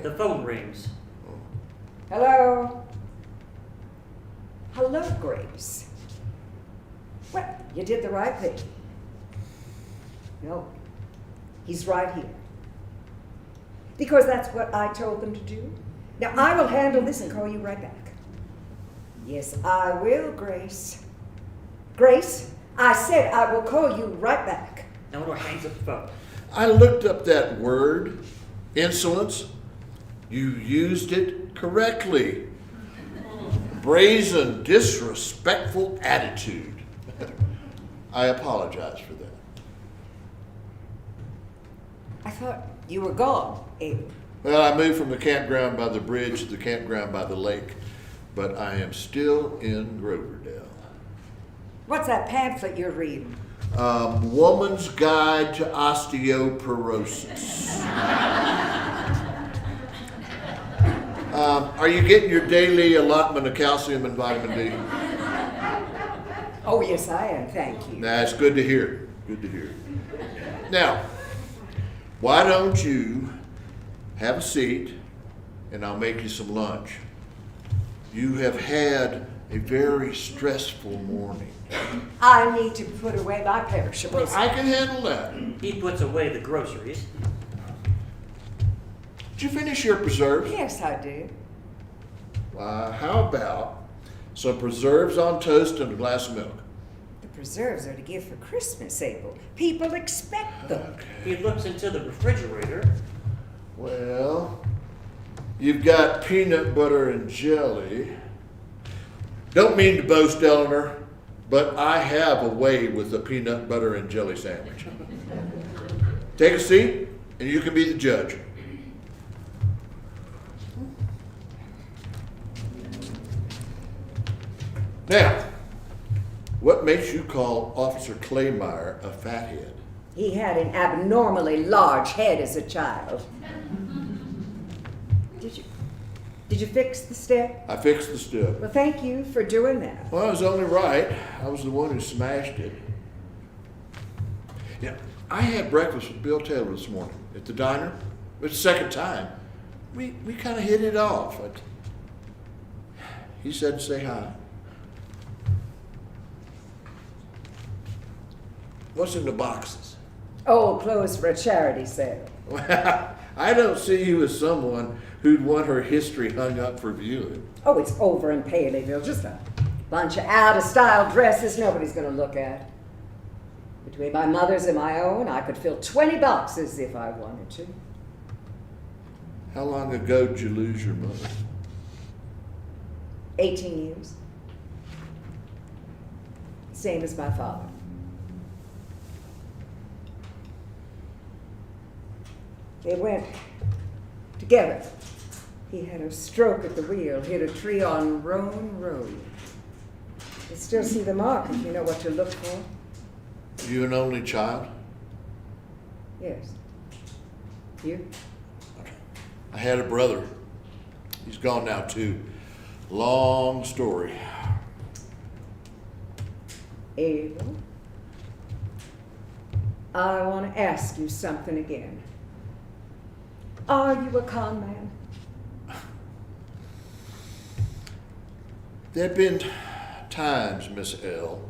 The phone rings. Hello? Hello, Grace. Well, you did the right thing. No, he's right here. Because that's what I told them to do. Now, I will handle this and call you right back. Yes, I will, Grace. Grace, I said I will call you right back. Eleanor hangs up the phone. I looked up that word, insolence. You used it correctly. Brazen, disrespectful attitude. I apologize for that. I thought you were gone, Abel. Well, I moved from the campground by the bridge to the campground by the lake, but I am still in Groverdale. What's that pamphlet you're reading? Woman's Guide to Osteoporosis. Are you getting your daily allotment of calcium and vitamin D? Oh, yes, I am, thank you. That's good to hear. Good to hear. Now, why don't you have a seat and I'll make you some lunch. You have had a very stressful morning. I need to put away my perishables. I can handle that. He puts away the groceries. Did you finish your preserves? Yes, I did. How about some preserves on toast and a glass of milk? The preserves are to give for Christmas, Abel. People expect them. He looks into the refrigerator. Well, you've got peanut butter and jelly. Don't mean to boast, Eleanor, but I have a way with a peanut butter and jelly sandwich. Take a seat, and you can be the judge. Now, what makes you call Officer Claymire a fathead? He had an abnormally large head as a child. Did you fix the step? I fixed the step. Well, thank you for doing that. Well, I was only right. I was the one who smashed it. Yeah, I had breakfast with Bill Taylor this morning at the diner. It's the second time. We kind of hit it off. He said to say hi. What's in the boxes? Old clothes for a charity sale. Well, I don't see you as someone who'd want her history hung up for viewing. Oh, it's over in Paleyville. Just a bunch of out-of-style dresses nobody's going to look at. Between my mother's and my own, I could fill 20 boxes if I wanted to. How long ago did you lose your mother? 18 years. Same as my father. They went together. He had a stroke at the wheel, hit a tree on Roan Road. You still see the mark if you know what to look for. You an only child? Yes. You? I had a brother. He's gone now too. Long story. Abel, I want to ask you something again. Are you a con man? There have been times, Miss L,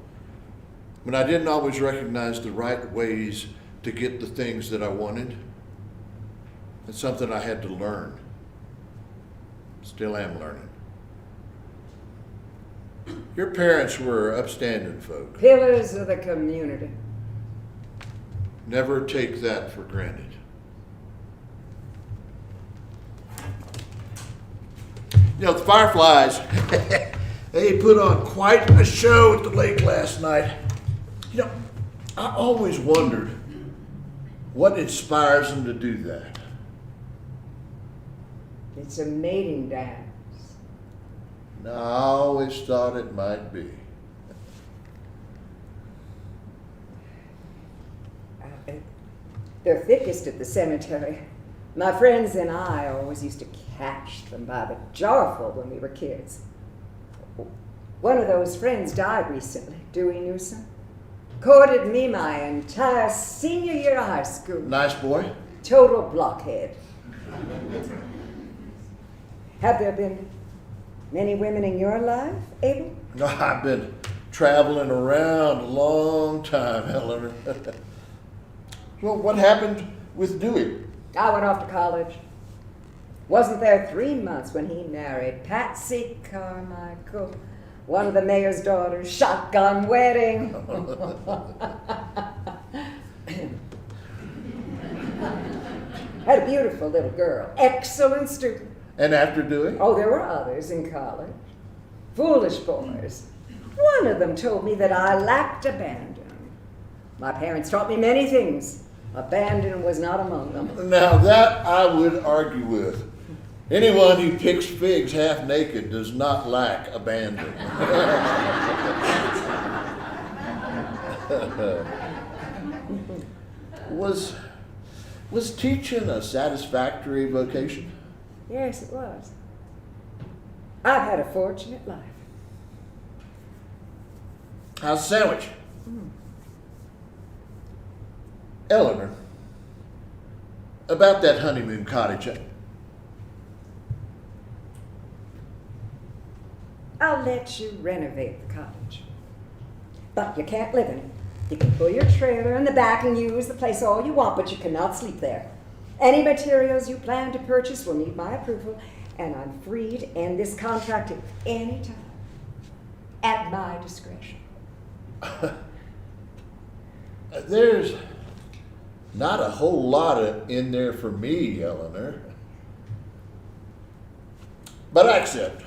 when I didn't always recognize the right ways to get the things that I wanted. It's something I had to learn. Still am learning. Your parents were upstanding folk. Pillars of the community. Never take that for granted. You know, the Fireflies, they put on quite a show at the lake last night. You know, I always wondered what inspires them to do that. It's a mating dance. I always thought it might be. They're thickest at the cemetery. My friends and I always used to catch them by the jarful when we were kids. One of those friends died recently, Dewey Newsom. Courted me my entire senior year of high school. Nice boy. Total blockhead. Have there been many women in your life, Abel? No, I've been traveling around a long time, Eleanor. Well, what happened with Dewey? I went off to college. Wasn't there 3 months when he married Patsy Carmichael, one of the mayor's daughters. Shotgun wedding. Had a beautiful little girl. Excellent student. And after Dewey? Oh, there were others in college. Foolish boys. One of them told me that I lacked abandon. My parents taught me many things. Abandon was not among them. Now that I would argue with. Anyone who picks figs half naked does not lack abandon. Was teaching a satisfactory vocation? Yes, it was. I've had a fortunate life. How's the sandwich? Eleanor, about that honeymoon cottage. I'll let you renovate the cottage. But you can't live in it. You can pull your trailer in the back and use the place all you want, but you cannot sleep there. Any materials you plan to purchase will need my approval, and I'm free to end this contract at any time, at my discretion. There's not a whole lot in there for me, Eleanor. But I accept.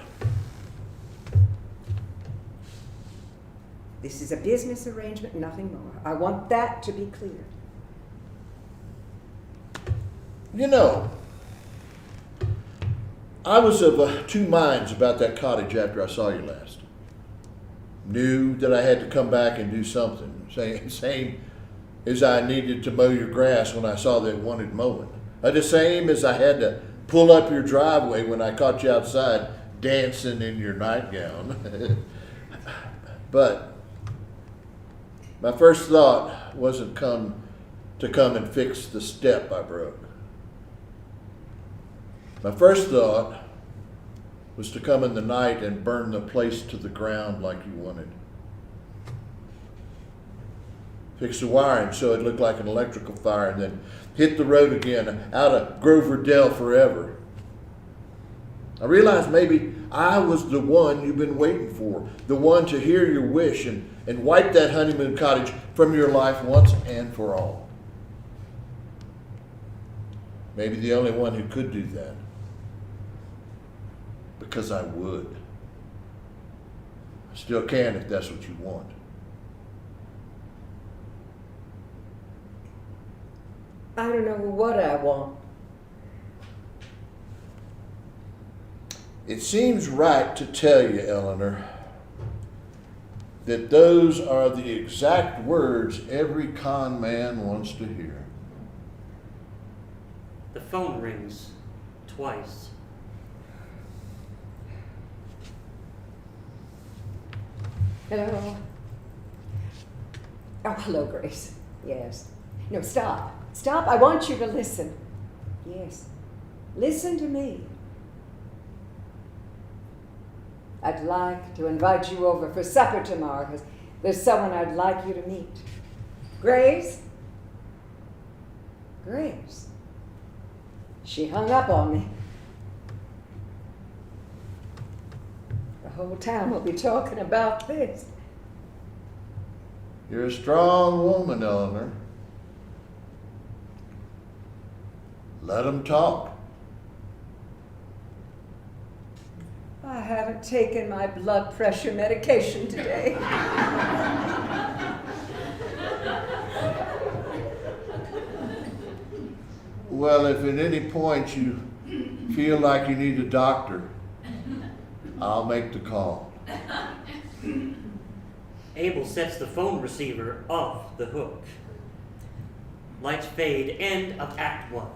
This is a business arrangement, nothing more. I want that to be clear. You know, I was of two minds about that cottage after I saw you last. Knew that I had to come back and do something. Same as I needed to mow your grass when I saw that it wanted mowing. The same as I had to pull up your driveway when I caught you outside dancing in your nightgown. But my first thought wasn't to come and fix the step I broke. My first thought was to come in the night and burn the place to the ground like you wanted. Fix the wiring so it looked like an electrical fire and then hit the road again out of Grover Dell forever. I realized maybe I was the one you've been waiting for, the one to hear your wish and wipe that honeymoon cottage from your life once and for all. Maybe the only one who could do that. Because I would. I still can if that's what you want. I don't know what I want. It seems right to tell you, Eleanor, that those are the exact words every con man wants to hear. The phone rings twice. Hello. Oh, hello, Grace. Yes. No, stop. Stop. I want you to listen. Yes. Listen to me. I'd like to invite you over for supper tomorrow because there's someone I'd like you to meet. Grace? Grace. She hung up on me. The whole town will be talking about this. You're a strong woman, Eleanor. Let them talk. I haven't taken my blood pressure medication today. Well, if at any point you feel like you need a doctor, I'll make the call. Abel sets the phone receiver off the hook. Lights fade. End of Act 1.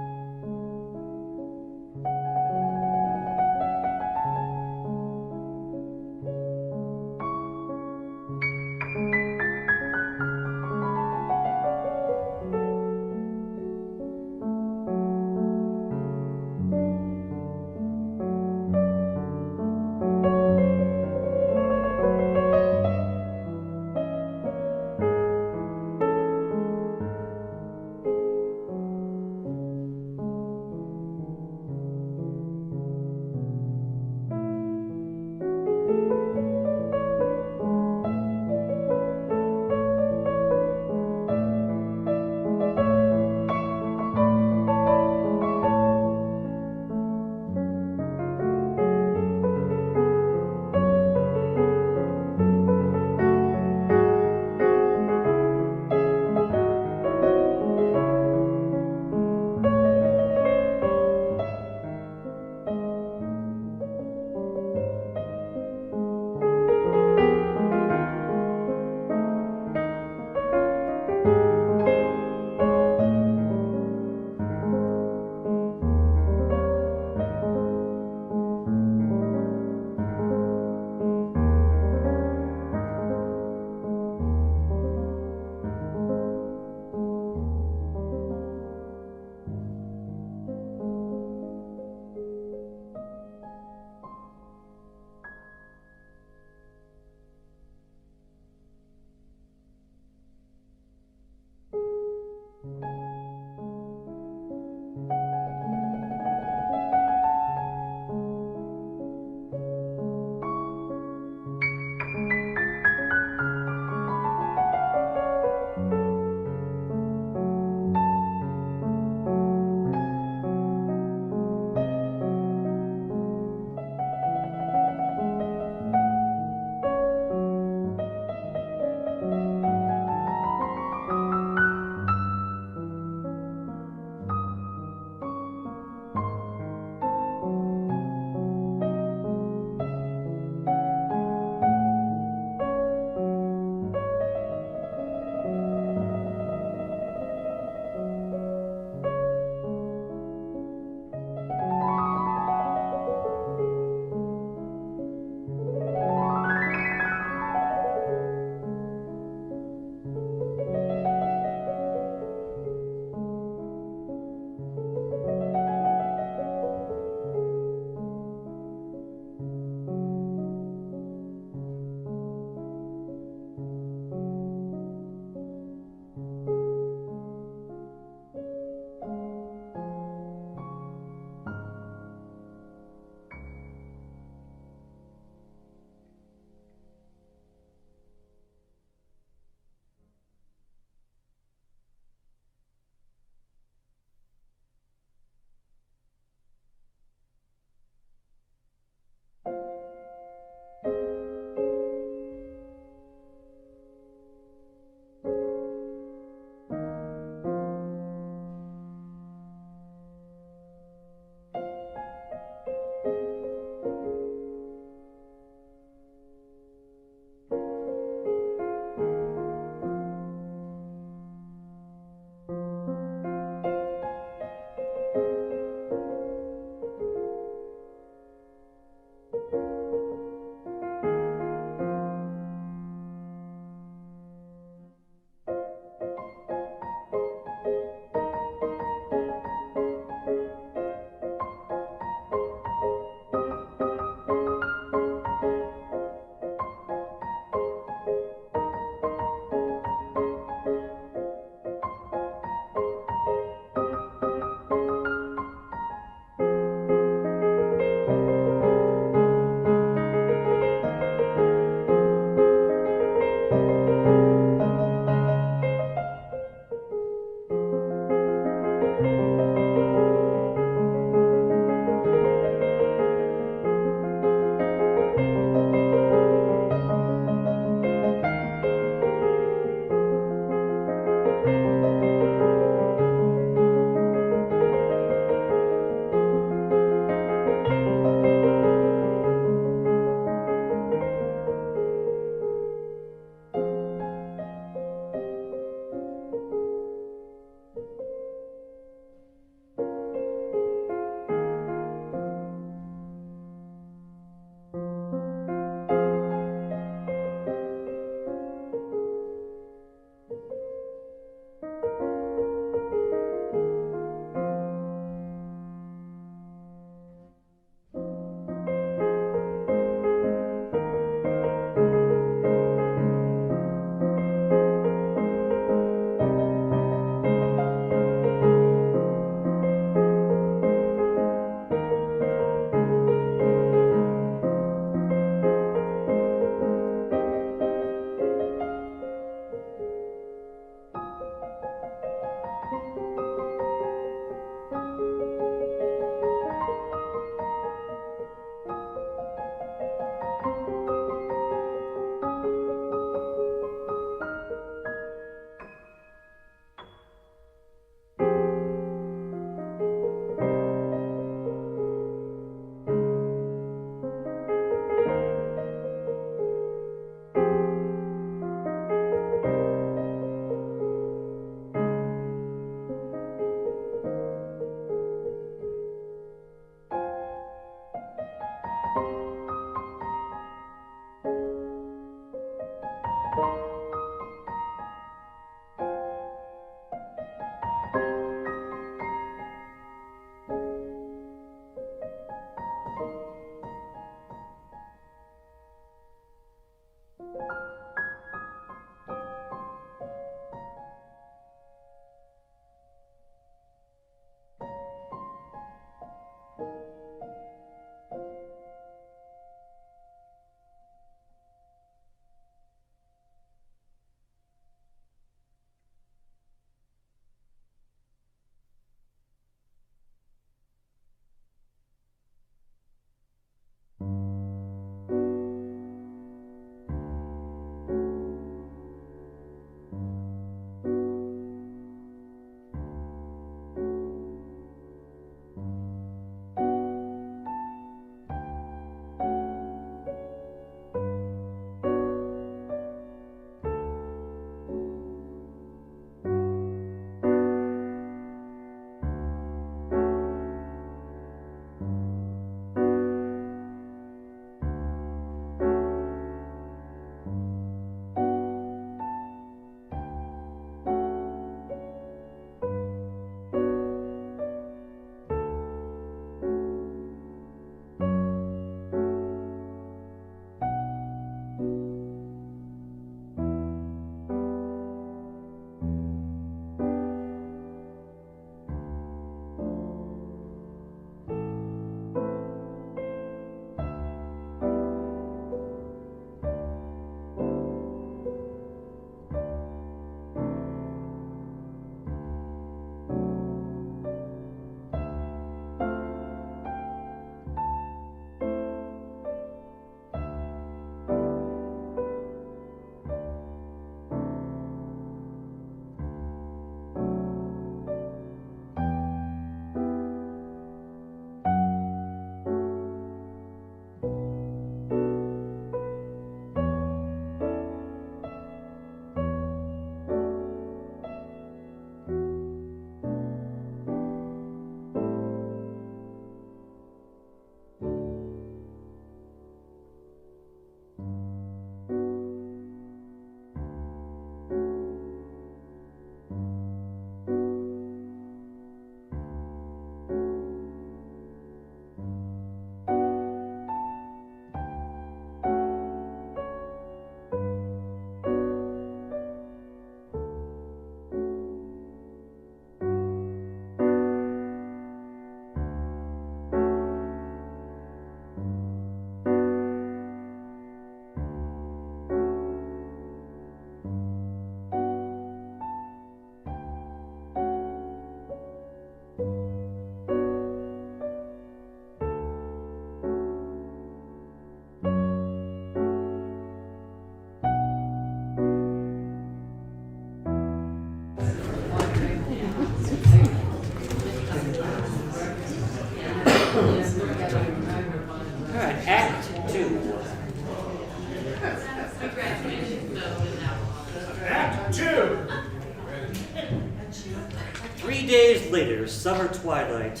later, summer twilight.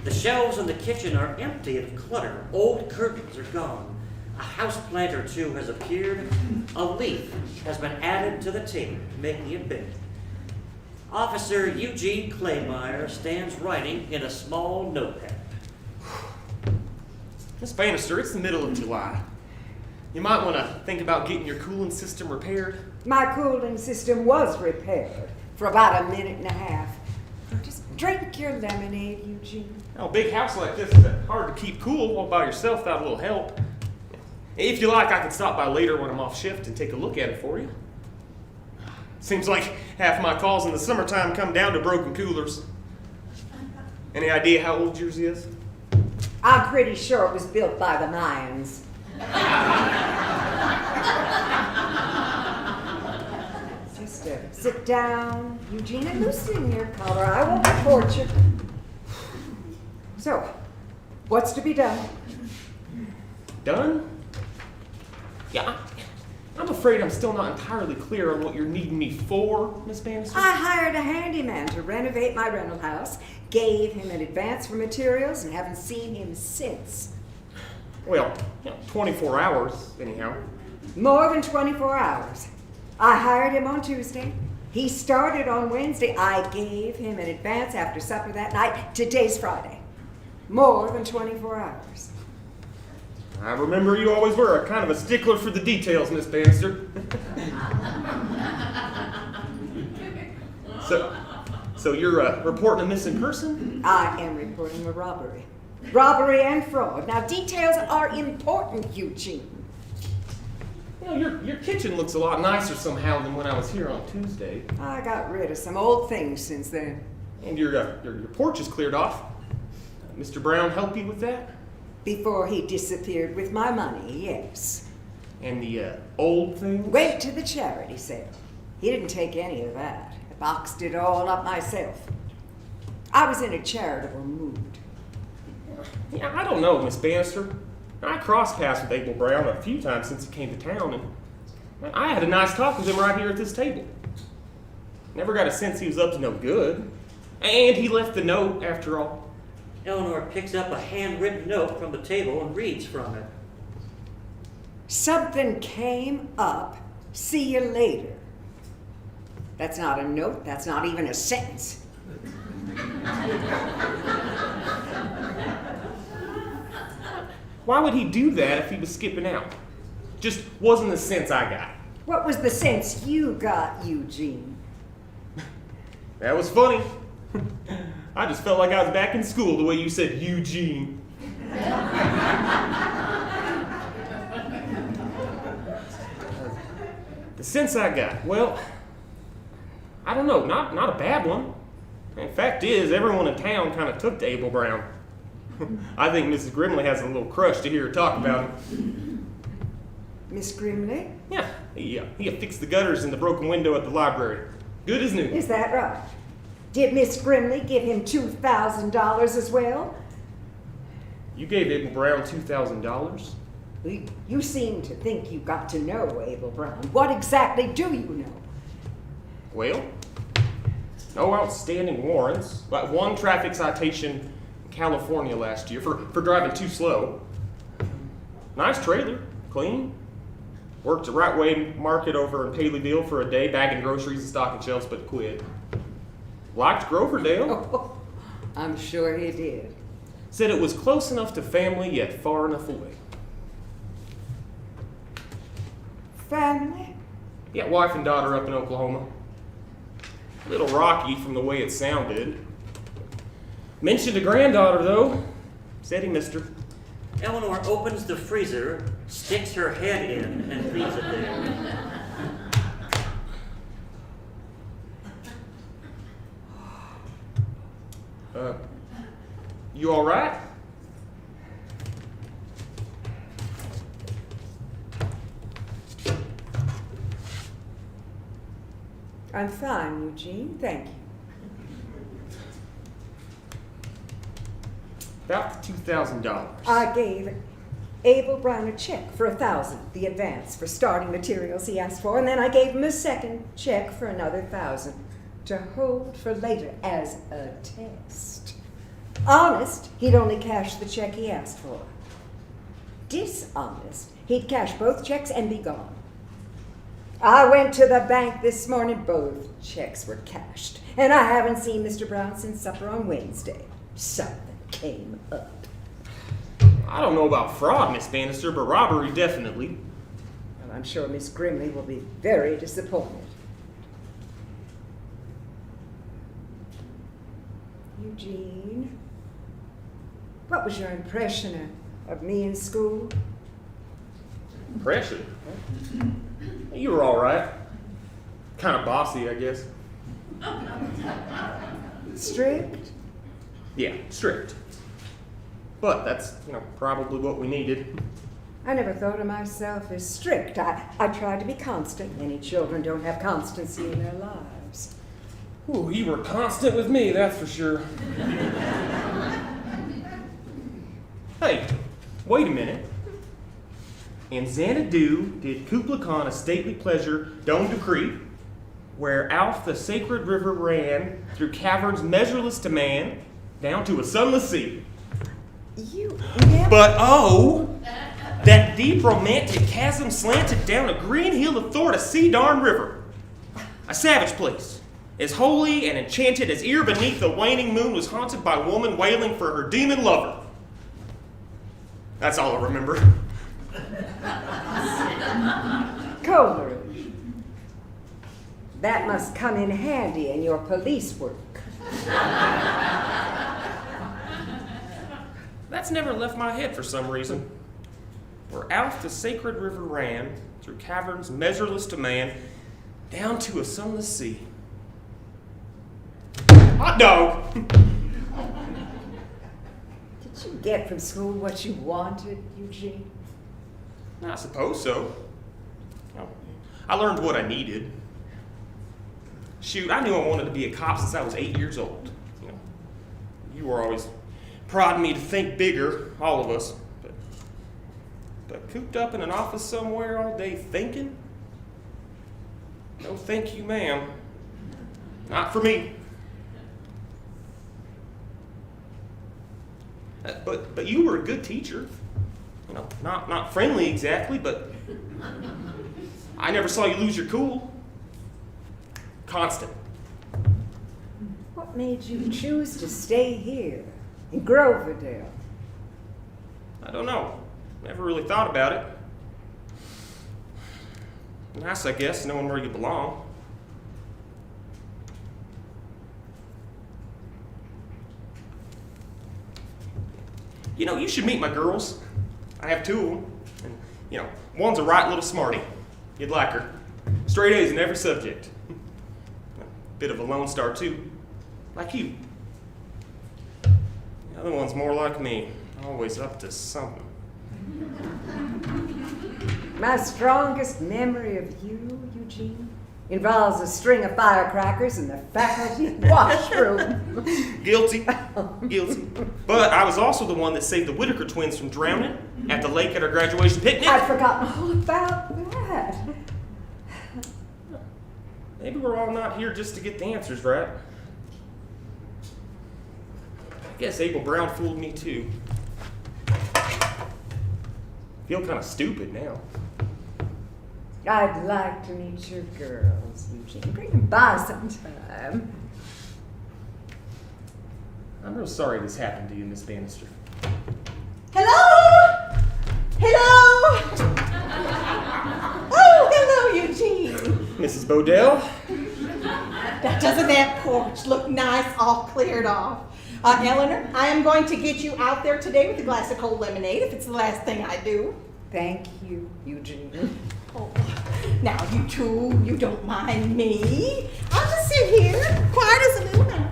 The shelves in the kitchen are empty of clutter. Old curtains are gone. A houseplant or two has appeared. A leaf has been added to the table, making it big. Officer Eugene Claymeyer stands writing in a small notepad. Miss Bannister, it's the middle of July. You might want to think about getting your cooling system repaired. My cooling system was repaired for about a minute and a half. Just drink your lemonade, Eugene. Now, a big house like this is hard to keep cool all by yourself without a little help. If you like, I could stop by later when I'm off shift and take a look at it for you. Seems like half my calls in the summertime come down to broken coolers. Any idea how old yours is? I'm pretty sure it was built by the Mayans. Just sit down, Eugene, and loosen your collar. I won't report you. So, what's to be done? Done? Yeah, I'm afraid I'm still not entirely clear on what you're needing me for, Miss Bannister. I hired a handyman to renovate my rental house, gave him an advance for materials, and haven't seen him since. Well, 24 hours, anyhow. More than 24 hours. I hired him on Tuesday. He started on Wednesday. I gave him an advance after supper that night. Today's Friday. More than 24 hours. I remember you always were a kind of a stickler for the details, Miss Bannister. So you're reporting a missing person? I am reporting a robbery. Robbery and fraud. Now, details are important, Eugene. You know, your kitchen looks a lot nicer somehow than when I was here on Tuesday. I got rid of some old things since then. And your porch is cleared off. Mr. Brown help you with that? Before he disappeared with my money, yes. And the old things? Went to the charity sale. He didn't take any of that. I boxed it all up myself. I was in a charitable mood. Yeah, I don't know, Miss Bannister. I crossed paths with Abel Brown a few times since he came to town, and I had a nice talk with him right here at this table. Never got a sense he was up to no good. And he left the note, after all. Eleanor picks up a handwritten note from the table and reads from it. Something came up. See you later. That's not a note. That's not even a sentence. Why would he do that if he was skipping out? Just wasn't the sense I got. What was the sense you got, Eugene? That was funny. I just felt like I was back in school the way you said Eugene. The sense I got, well, I don't know, not a bad one. In fact is, everyone in town kind of took to Abel Brown. I think Mrs. Grimley has a little crush to hear her talk about him. Miss Grimley? Yeah, he fixed the gutters in the broken window at the library. Good as new. Is that right? Did Miss Grimley give him $2,000 as well? You gave Abel Brown $2,000? You seem to think you got to know Abel Brown. What exactly do you know? Well, no outstanding warrants, but one traffic citation in California last year for driving too slow. Nice trailer, clean. Worked the right way market over in Paleyville for a day, bagging groceries and stocking shelves, but quit. Liked Groverdale. Oh, I'm sure he did. Said it was close enough to family, yet far enough away. Family? Yeah, wife and daughter up in Oklahoma. A little rocky from the way it sounded. Mentioned a granddaughter, though. Said he missed her. Eleanor opens the freezer, sticks her head in, and leaves it there. You all right? I'm fine, Eugene. Thank you. About the $2,000. I gave Abel Brown a check for $1,000, the advance for starting materials he asked for, and then I gave him a second check for another $1,000. to hold for later as a test. Honest, he'd only cash the check he asked for. Dishonest, he'd cash both checks and be gone. I went to the bank this morning, both checks were cashed, and I haven't seen Mr. Brown since supper on Wednesday. Something came up. I don't know about fraud, Miss Bannister, but robbery definitely. Well, I'm sure Miss Grimley will be very disappointed. Eugene, what was your impression of me in school? Impression? You were all right. Kind of bossy, I guess. Strict? Yeah, strict. But that's, probably what we needed. I never thought of myself as strict. I tried to be constant. Many children don't have constancy in their lives. Ooh, you were constant with me, that's for sure. Hey, wait a minute. In Xanadu did Kubla Khan a stately pleasure dome decree, where Alf the sacred river ran through caverns measureless to man, down to a sunless sea. You never... But oh, that deep romantic chasm slanted down a green hill athwart a sea-darn river. A savage place, as holy and enchanted as ere beneath the waning moon was haunted by a woman wailing for her demon lover. That's all I remember. Coleridge. That must come in handy in your police work. That's never left my head for some reason. Where Alf the sacred river ran, through caverns measureless to man, down to a sunless sea. Hot dog! Did you get from school what you wanted, Eugene? I suppose so. I learned what I needed. Shoot, I knew I wanted to be a cop since I was 8 years old. You were always prodding me to think bigger, all of us. But cooped up in an office somewhere all day thinking? No thank you, ma'am. Not for me. But you were a good teacher. Not friendly exactly, but I never saw you lose your cool. Constant. What made you choose to stay here in Groverdale? I don't know. Never really thought about it. Nice, I guess, knowing where you belong. You should meet my girls. I have 2 of them. And, one's a right little smarty. You'd like her. Straight A's in every subject. A bit of a lone star, too. Like you. The other one's more like me. Always up to something. My strongest memory of you, Eugene, involves a string of firecrackers in the faculty washroom. Guilty. But I was also the one that saved the Whitaker twins from drowning at the lake at our graduation picnic. I'd forgotten all about that. Maybe we're all not here just to get the answers right. I guess Abel Brown fooled me too. Feel kind of stupid now. I'd like to meet your girls, Eugene. Bring them by sometime. I'm real sorry this happened to you, Miss Bannister. Hello? Hello? Oh, hello, Eugene. Mrs. Bodell? Doesn't that porch look nice, all cleared off? Eleanor, I am going to get you out there today with a glass of cold lemonade if it's the last thing I do. Thank you, Eugene. Oh, now you two, you don't mind me. I'll just sit here, quiet as a little mouse.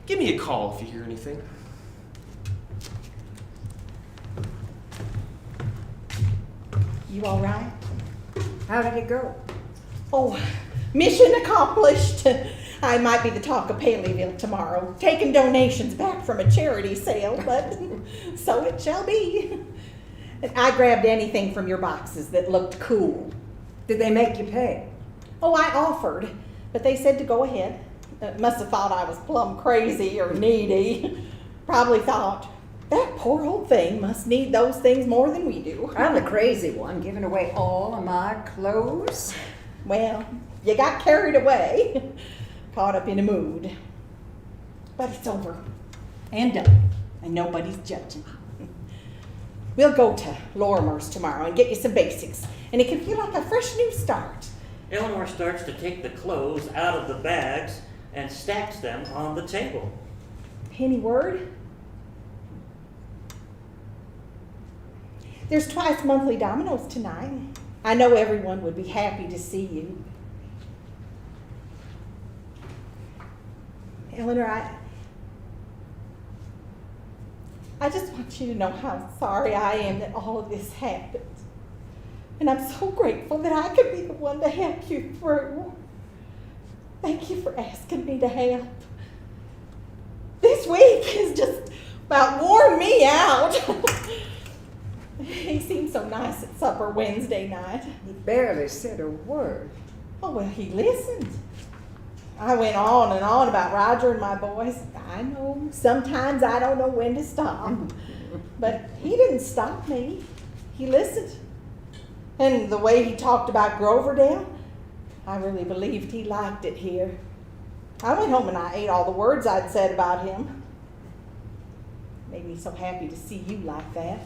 Give me a call if you hear anything. You all right? How did it go? Oh, mission accomplished. I might be the talk of Paleyville tomorrow, taking donations back from a charity sale, but so it shall be. I grabbed anything from your boxes that looked cool. Did they make you pay? Oh, I offered, but they said to go ahead. Must have thought I was plumb crazy or needy. Probably thought, that poor old thing must need those things more than we do. I'm the crazy one, giving away all of my clothes. Well, you got carried away, caught up in a mood. But it's over and done, and nobody's judging. We'll go to Lorimer's tomorrow and get you some basics, and it can feel like a fresh new start. Eleanor starts to take the clothes out of the bags and stacks them on the table. Any word? There's twice monthly Domino's tonight. I know everyone would be happy to see you. Eleanor, I just want you to know how sorry I am that all of this happened. And I'm so grateful that I could be the one to help you through. Thank you for asking me to help. This week has just about worn me out. He seemed so nice at supper Wednesday night. He barely said a word. Oh, well, he listened. I went on and on about Roger and my boys. I know sometimes I don't know when to stop. But he didn't stop me. He listened. And the way he talked about Groverdale, I really believed he liked it here. I went home and I ate all the words I'd said about him. Made me so happy to see you like that.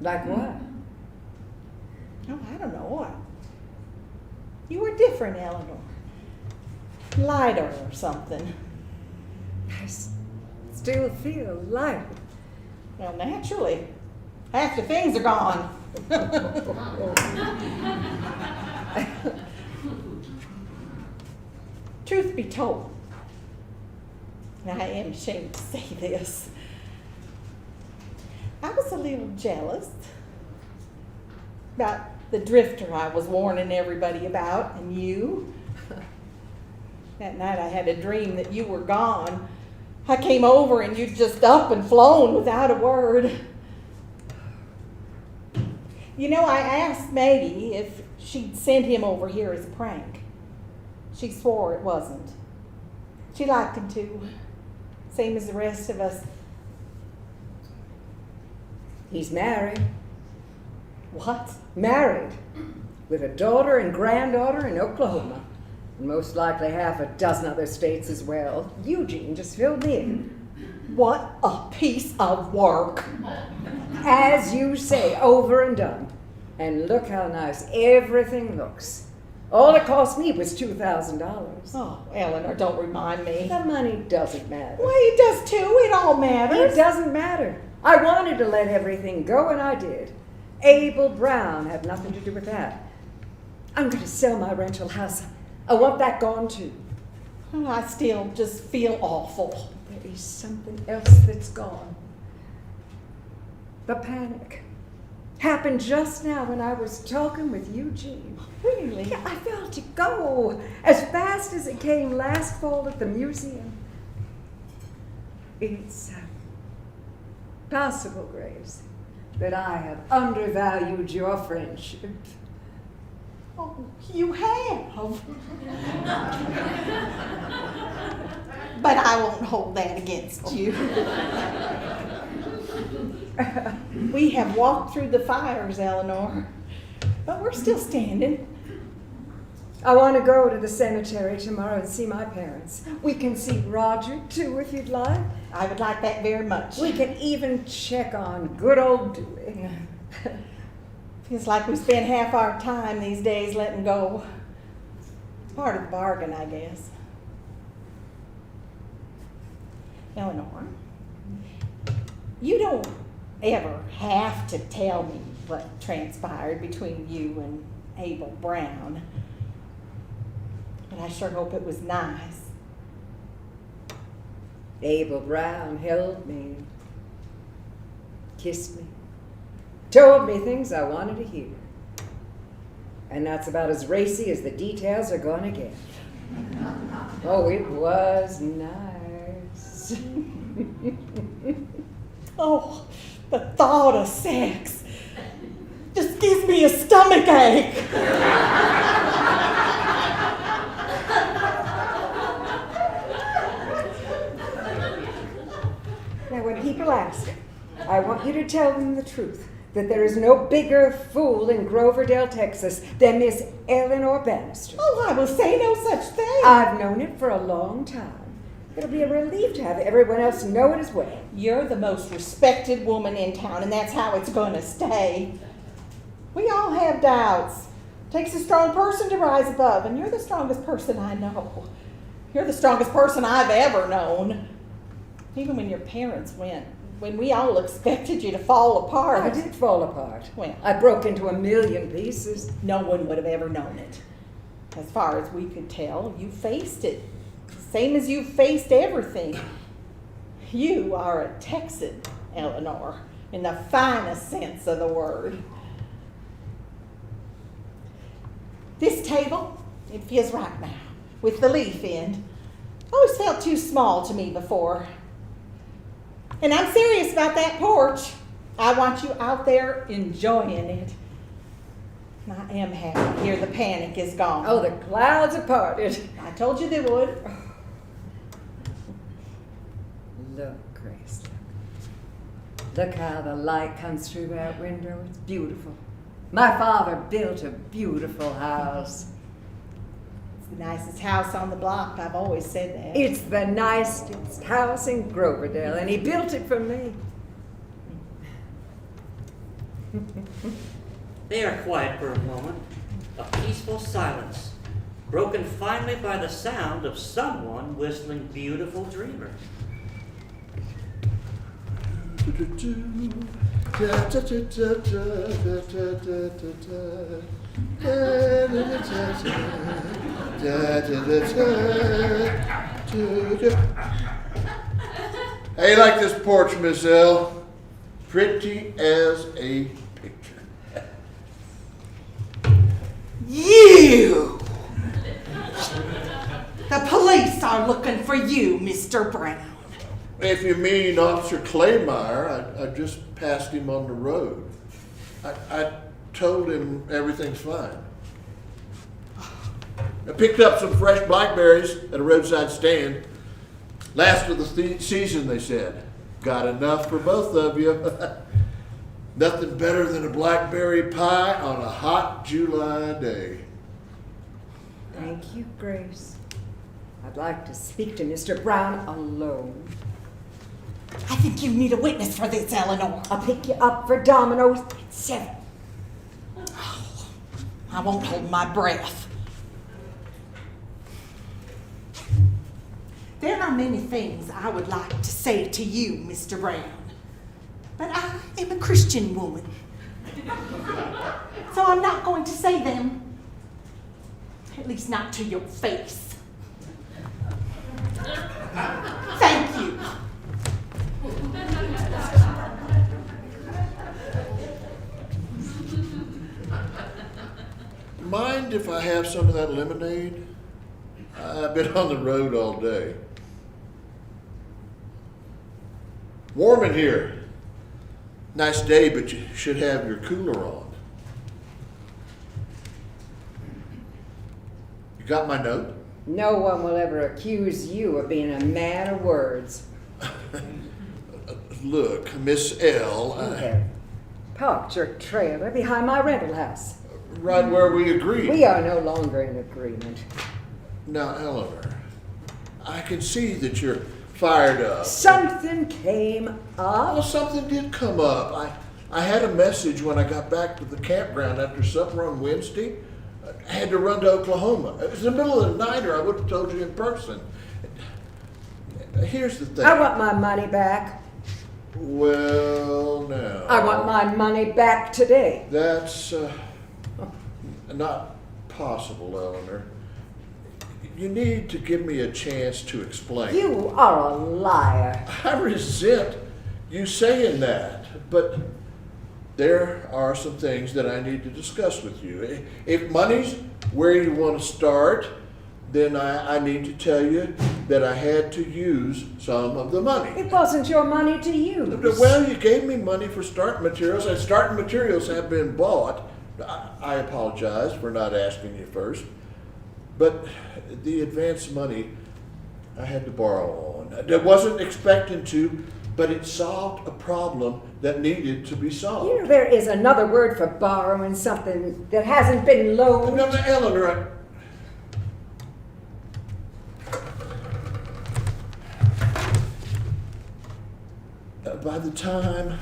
Like what? Oh, I don't know. You were different, Eleanor. Lighter or something. I still feel light. Well, naturally. Half the things are gone. Truth be told, and I am ashamed to say this, I was a little jealous about the drifter I was warning everybody about, and you. That night I had a dream that you were gone. I came over and you'd just up and flown without a word. You know, I asked Maggie if she'd sent him over here as a prank. She swore it wasn't. She liked him too, same as the rest of us. He's married. What? Married. With a daughter and granddaughter in Oklahoma. And most likely half a dozen other states as well. Eugene just filled me in. What a piece of work. As you say, over and done. And look how nice everything looks. All it cost me was $2,000. Oh, Eleanor, don't remind me. The money doesn't matter. Well, it does too. It all matters. It doesn't matter. I wanted to let everything go, and I did. Abel Brown had nothing to do with that. I'm going to sell my rental house. I want that gone too. Well, I still just feel awful. There is something else that's gone. The panic happened just now when I was talking with Eugene. Really? Yeah, I felt it go as fast as it came last fall at the museum. It's possible, Grace, that I have undervalued your friendship. Oh, you have. But I won't hold that against you. We have walked through the fires, Eleanor, but we're still standing. I want to go to the cemetery tomorrow and see my parents. We can see Roger, too, if you'd like. I would like that very much. We can even check on good old Dewey. Feels like we spend half our time these days letting go. Part of the bargain, I guess. Eleanor, you don't ever have to tell me what transpired between you and Abel Brown. But I sure hope it was nice. Abel Brown held me, kissed me, told me things I wanted to hear. And that's about as racy as the details are going to get. Oh, it was nice. Oh, The thought of sex just gives me a stomach ache. Now, when people ask, I want you to tell them the truth, that there is no bigger fool in Groverdale, Texas than Miss Eleanor Bannister. Oh, I will say no such thing. I've known it for a long time. It'll be a relief to have everyone else know it as well. You're the most respected woman in town, and that's how it's going to stay. We all have doubts. Takes a strong person to rise above, and you're the strongest person I know. You're the strongest person I've ever known. Even when your parents went, when we all expected you to fall apart. I did fall apart. Well, I broke into a million pieces. no one would have ever known it. As far as we could tell, you faced it. Same as you faced everything. You are a Texan, Eleanor, in the finest sense of the word. This table, it feels right now, with the leaf end. Always felt too small to me before. And I'm serious about that porch. I want you out there enjoying it. I am happy to hear the panic is gone. Oh, the clouds have parted. I told you they would. Look, Grace, look. Look how the light comes through that window. It's beautiful. My father built a beautiful house. It's the nicest house on the block. I've always said that. It's the nicest house in Groverdale, and he built it for me. They are quiet for a moment, a peaceful silence, broken finally by the sound of someone whistling Beautiful Dreamer. How you like this porch, Miss L? Pretty as a picture. You! The police are looking for you, Mr. Brown. If you mean Officer Claymeyer, I just passed him on the road. I told him everything's fine. I picked up some fresh blackberries at a roadside stand. Last of the season, they said. Got enough for both of you. Nothing better than a blackberry pie on a hot July day. Thank you, Grace. I'd like to speak to Mr. Brown alone. I think you need a witness for this, Eleanor. I'll pick you up for Domino's at 7. I won't hold my breath. There are many things I would like to say to you, Mr. Brown, but I am a Christian woman, so I'm not going to say them, at least not to your face. Thank you. Mind if I have some of that lemonade? I've been on the road all day. Warm in here. Nice day, but you should have your cooler on. You got my note? No one will ever accuse you of being a man of words. Look, Miss L. You have parked your trailer behind my rental house. Right where we agreed. We are no longer in agreement. Now, Eleanor, I can see that you're fired up. Something came Well, up. something did come up. I had a message when I got back to the campground after supper on Wednesday. I had to run to Oklahoma. It was the middle of the night, or I would have told you in person. Here's the thing. I want my money back. Well, now. I want my money back today. That's not possible, Eleanor. You need to give me a chance to explain. You are a liar. I resent you saying that, but there are some things that I need to discuss with you. If money's where you want to start, then I need to tell you that I had to use some of the money. It wasn't your money to use. Well, you gave me money for starting materials, and starting materials have been bought. I apologize for not asking you first, but the advance money I had to borrow on. I wasn't expecting to, but it solved a problem that needed to be solved. You know, there is another word for borrowing something that hasn't been loaned. No, Eleanor, by the time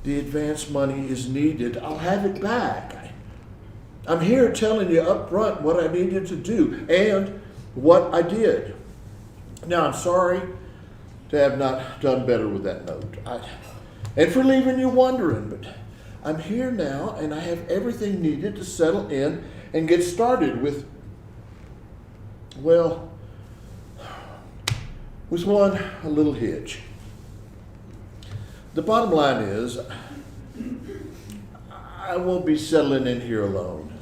the advance money is needed, I'll have it back. I'm here telling you up front what I needed to do and what I did. Now, I'm sorry to have not done better with that note. And for leaving you wondering, but I'm here now and I have everything needed to settle in and get started with one a little hitch. The bottom line is, I won't be settling in here alone.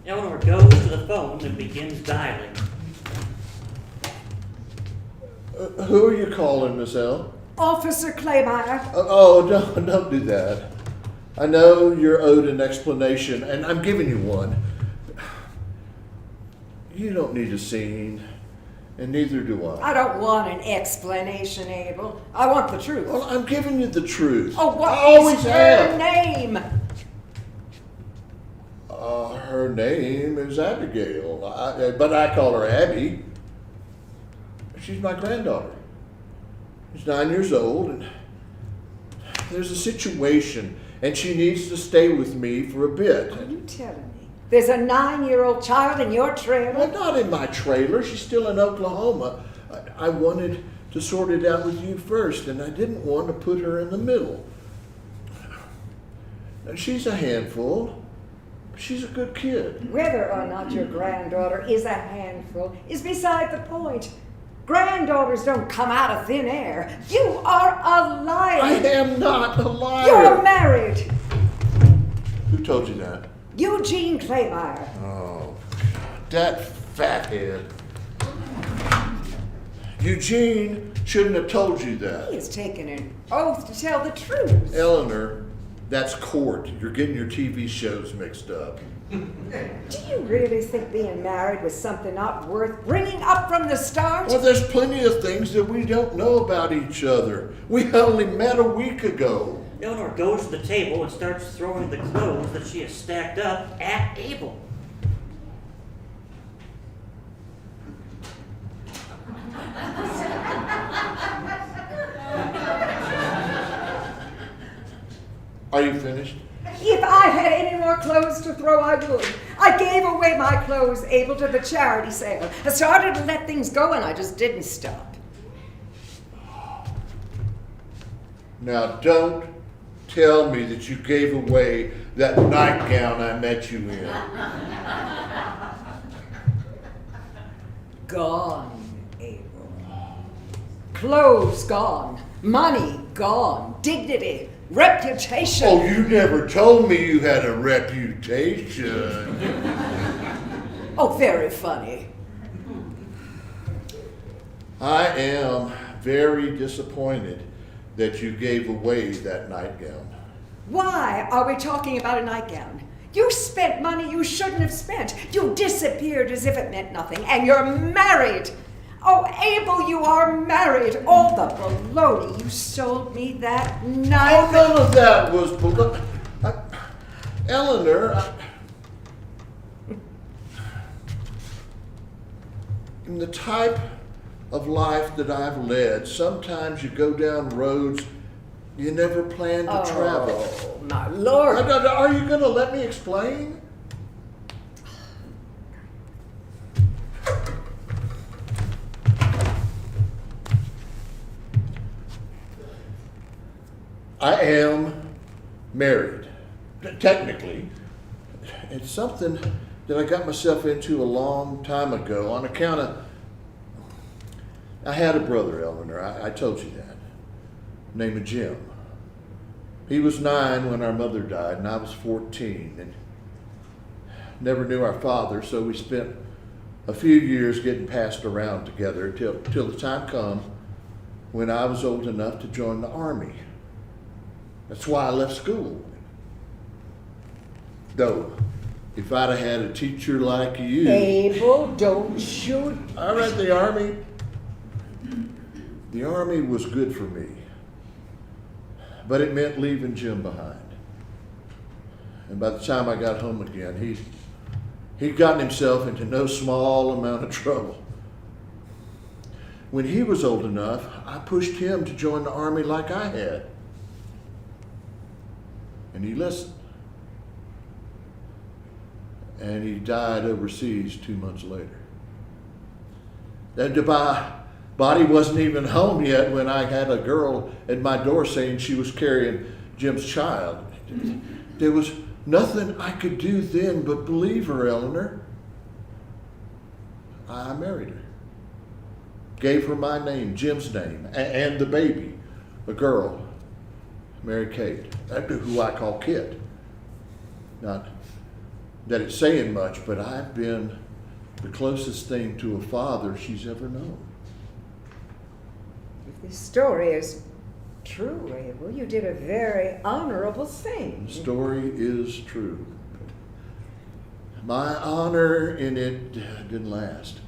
Eleanor goes to the phone and begins dialing. Who are you calling, Miss L? Officer Claymire. Don't do that. I know you're owed an explanation, and I'm giving you one. You don't need a scene, and neither do I. I don't want an explanation, Abel. I want the truth. Well, I'm giving you the truth. Oh, what I always is her have. name? Her name is Abigail, but I call her Abby. She's my granddaughter. She's 9 years old, and there's a situation, and she needs to stay with me for a bit. Are you telling me there's a 9-year-old child in your trailer? Well, not in my trailer. She's still in Oklahoma. I wanted to sort it out with you first, and I didn't want to put her in the middle. She's a handful. She's a good kid. Whether or not your granddaughter is a handful is beside the point. Granddaughters don't come out of thin air. You are a liar. I am not a liar. You're married. Who told you that? Eugene Claymire. Oh, that fathead. Eugene shouldn't have told you that. He has taken an oath to tell the truth. Eleanor, that's court. You're getting your TV shows mixed up. Do you really think being married was something not worth bringing up from the start? Well, there's plenty of things that we don't know about each other. We only met a week ago. Eleanor goes to the table and starts throwing the clothes that she has stacked up at Abel. Are you finished? If I had any more clothes to throw, I would. I gave away my clothes, Abel, to the charity sale. I started to let things go, and I just didn't stop. Now, don't tell me that you gave away that nightgown I met you in. Gone, Abel. Clothes gone. Money gone. Dignity. Reputation. Oh, you never told me you had a reputation. Oh, very funny. I am very disappointed that you gave away that nightgown. Why are we talking about a nightgown? You spent money you shouldn't have spent. You disappeared as if it meant nothing, and you're married. Oh, Abel, you are married. All the baloney. You sold me that night. Oh, none of that was Eleanor, in the type of life that I've led, sometimes you go down roads you never planned to travel. Oh, my Lord. Are you going to let me explain? I am married, technically. It's something that I got myself into a long time ago on account of, I had a brother, Eleanor, I told you that, named Jim. He was 9 when our mother died, and I was 14, and never knew our father, so we spent a few years getting passed around together till the time come when I was old enough to join the Army. That's why I left school. Though, if I'd have had a teacher like you... Abel, don't shoot. I read the Army. The Army was good for me. But it meant leaving Jim behind. And by the time I got home again, he'd gotten himself into no small amount of trouble. When he was old enough, I pushed him to join the Army like I had. And he listened. And he died overseas 2 months later. And my body wasn't even home yet when I had a girl at my door saying she was carrying Jim's child. There was nothing I could do then but believe her, Eleanor. I married her. Gave her my name, Jim's name, and the baby, a girl, Mary Kate, who I call Kit. Not that it's saying much, but I've been the closest thing to a father she's ever known. If this story is true, Abel, you did a very honorable thing. The story is true. My honor in it didn't last.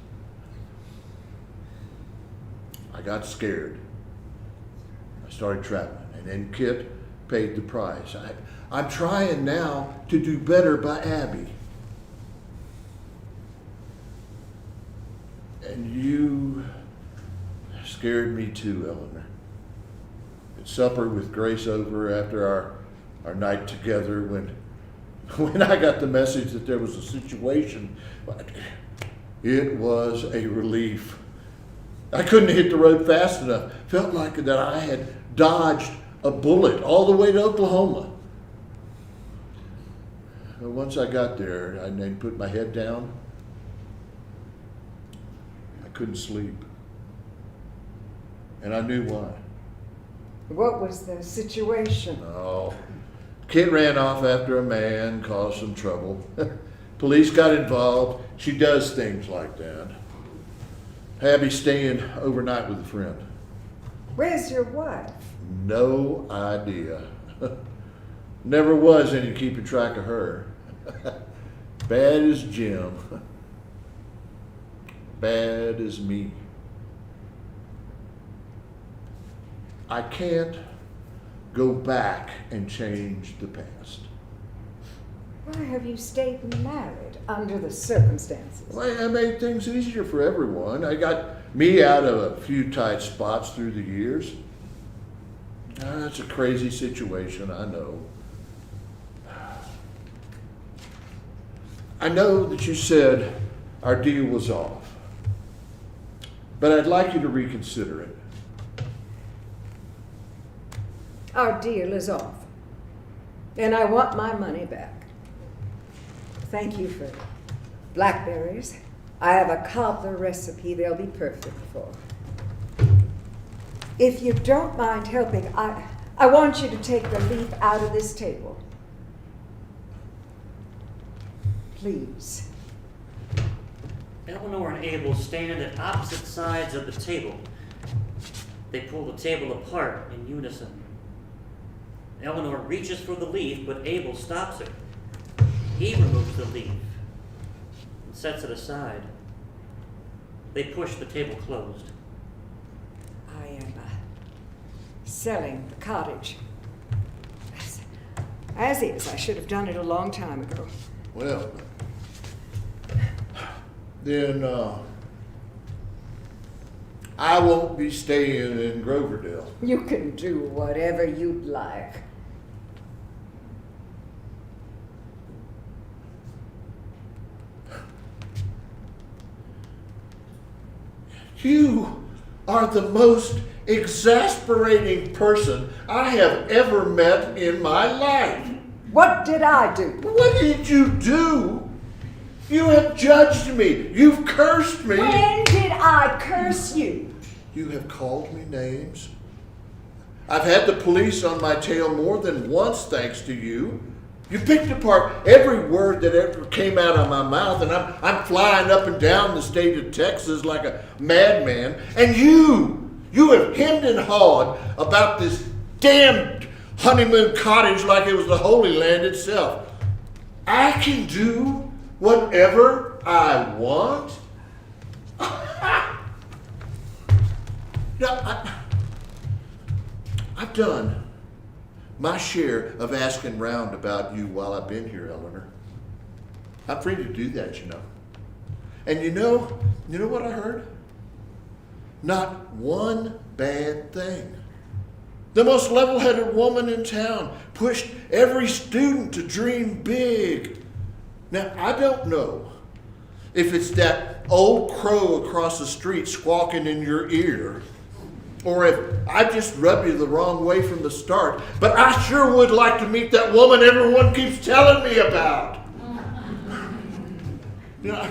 I got scared. I started traveling, and then Kit paid the price. I'm trying now to do better by Abby. And you scared me too, Eleanor. At supper with Grace over after our night together, when I got the message that there was a situation, it was a relief. I couldn't hit the road fast enough. Felt like that I had dodged a bullet all the way to Oklahoma. But once I got there, I then put my head down. I couldn't sleep. And I knew why. What was the situation? Oh, Kit ran off after a man, caused some trouble. Police got involved. She does things like that. Abby's staying overnight with a friend. Where's your wife? No idea. Never was any keeping track of her. Bad as Jim. Bad as me. I can't go back and change the past. Why have you stayed married under the circumstances? Well, I made things easier for everyone. I got me out of a few tight spots through the years. It's a crazy situation, I know. I know that you said our deal was off, but I'd like you to reconsider it. Our deal is off, and I want my money back. Thank you for blackberries. I have a cobbler recipe they'll be perfect for. If you don't mind helping, I want you to take the leaf out of this table. Please. Eleanor and Abel stand at opposite sides of the table. They pull the table apart in unison. Eleanor reaches for the leaf, but Abel stops her. He removes the leaf and sets it aside. They push the table closed. I am selling the cottage. As is, I should have done it a long time ago. Well, then I won't be staying in Groverdale. You can do whatever you'd like. You are the most exasperating person I have ever met in my life. What did I do? What did you do? You have judged me. You've cursed me. When did I curse you? You have called me names. I've had the police on my tail more than once thanks to you. You picked apart every word that ever came out of my mouth, and I'm flying up and down the state of Texas like a madman. And you have hemmed and hawed about this damn honeymoon cottage like it was the Holy Land itself. I can do whatever I want. I've done my share of asking round about you while I've been here, Eleanor. I'm free to do that, you know. And you know what I heard? Not one bad thing. The most level-headed woman in town pushed every student to dream big. Now, I don't know if it's that old crow across the street squawking in your ear, or if I just rubbed you the wrong way from the start, but I sure would like to meet that woman everyone keeps telling me about. You know,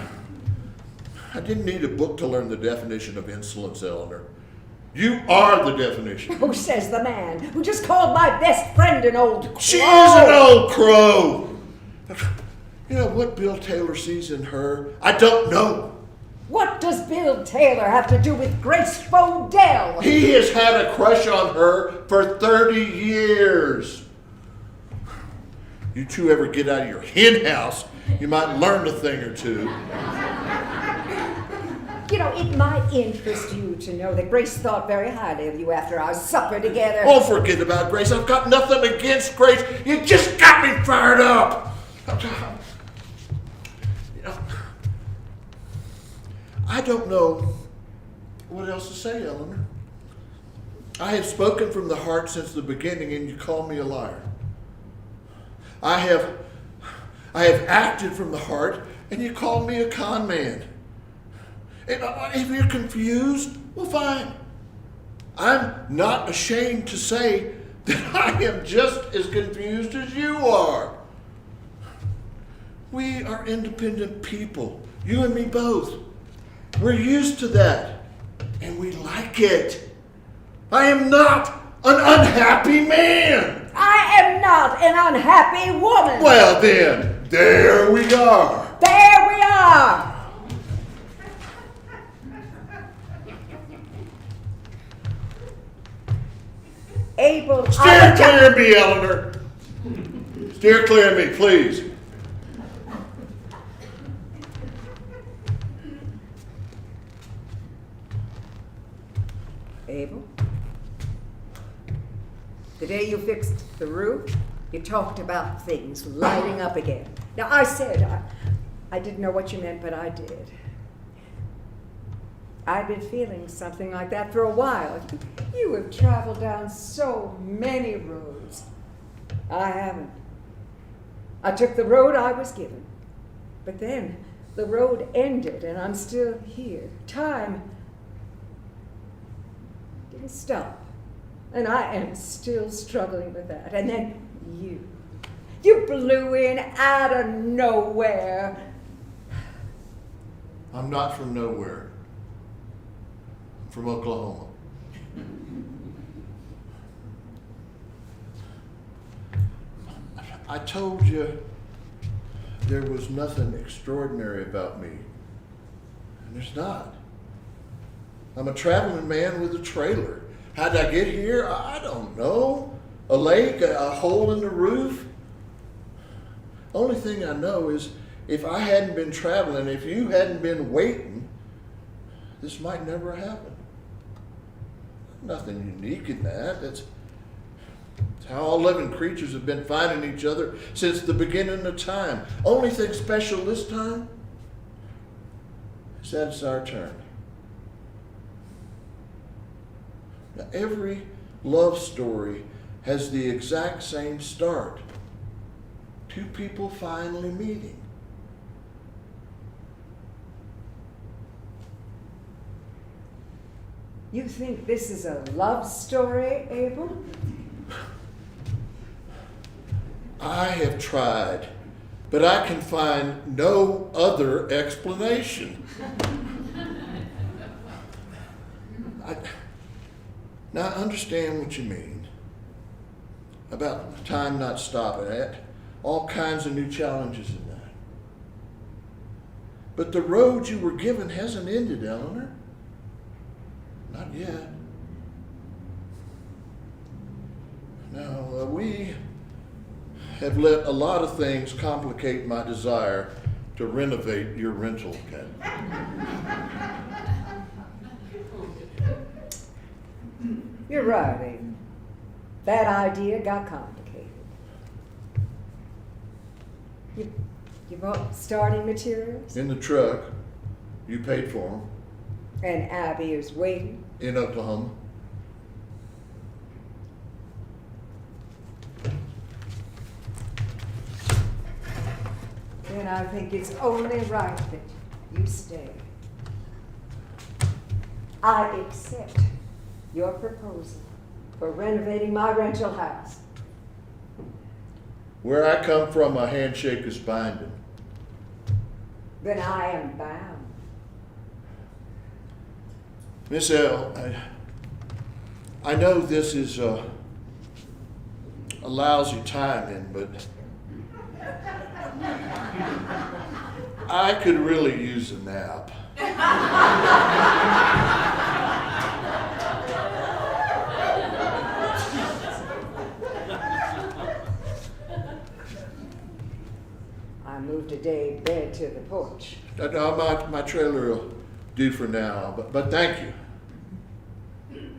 I didn't need a book to learn the definition of insolence, Eleanor. You are the definition. Who says the man who just called my best friend an old crow? She is an old crow. You know what Bill Taylor sees in her? I don't know. What does Bill Taylor have to do with Grace Bodell? He has had a crush on her for 30 years. You two ever get out of your hen house, you might learn a thing or two. You know, it might interest you to know that Grace thought very highly of you after our supper together. Oh, forget about Grace. I've got nothing against Grace. You just got me fired up. You know, I don't know what else to say, Eleanor. I have spoken from the heart since the beginning, and you call me a liar. I have acted from the heart, and you call me a con man. And if you're confused, well, fine. I'm not ashamed to say that I am just as confused as you are. We are independent people, you and me both. We're used to that, and we like it. I am not an unhappy man. I am not an unhappy woman. Well then, there we are. There we are. Abel, Steer clear of me, Eleanor. Steer clear of me, please. Abel, the day you fixed the roof, you talked about things lighting up again. Now, I said I didn't know what you meant, but I did. I've been feeling something like that for a while. You have traveled down so many roads. I haven't. I took the road I was given, but then the road ended and I'm still here. Time didn't stop, and I am still struggling with that. And then you blew in out of nowhere. I'm not from nowhere. I'm from Oklahoma. I told you there was nothing extraordinary about me, and there's not. I'm a traveling man with a trailer. How'd I get here? I don't know. A lake, a hole in the roof. Only thing I know is if I hadn't been traveling, if you hadn't been waiting, this might never happen. Nothing unique in that. That's how all living creatures have been finding each other since the beginning of time. Only thing special this time is that it's our turn. Now, every love story has the exact same start. Two people finally meeting. You think this is a love story, Abel? I have tried, but I can find no other explanation. Now, I understand what you mean about time not stopping. all kinds of new challenges in that. But the road you were given hasn't ended, Eleanor. Not yet. Now, we have let a lot of things complicate my desire to renovate your rental cabin. You're right, Aiden. That idea got complicated. You bought starting materials? In the truck, you paid for them, And Abby is waiting? in Oklahoma. Then I think it's only right that you stay. I accept your proposal for renovating my rental house. Where I come from, a handshake is binding. Then I am bound. Miss L, I know this is a lousy timing, but I could really use a nap. I moved a day bed to the porch. No, my trailer will do for now, but thank you.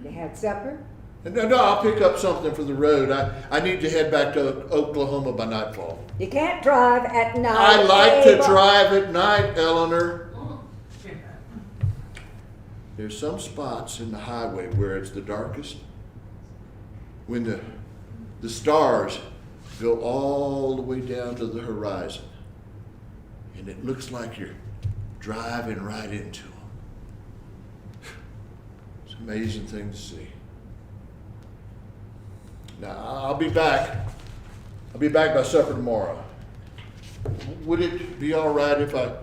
You had supper? No, I'll pick up something for the road. I need to head back to Oklahoma by nightfall. You can't drive at night. I like to Abel. drive at night, Eleanor. There's some spots in the highway where it's the darkest, when the stars go all the way down to the horizon, and it looks like you're driving right into them. It's an amazing thing to see. Now, I'll be back. I'll be back by supper tomorrow. Would it be all right if I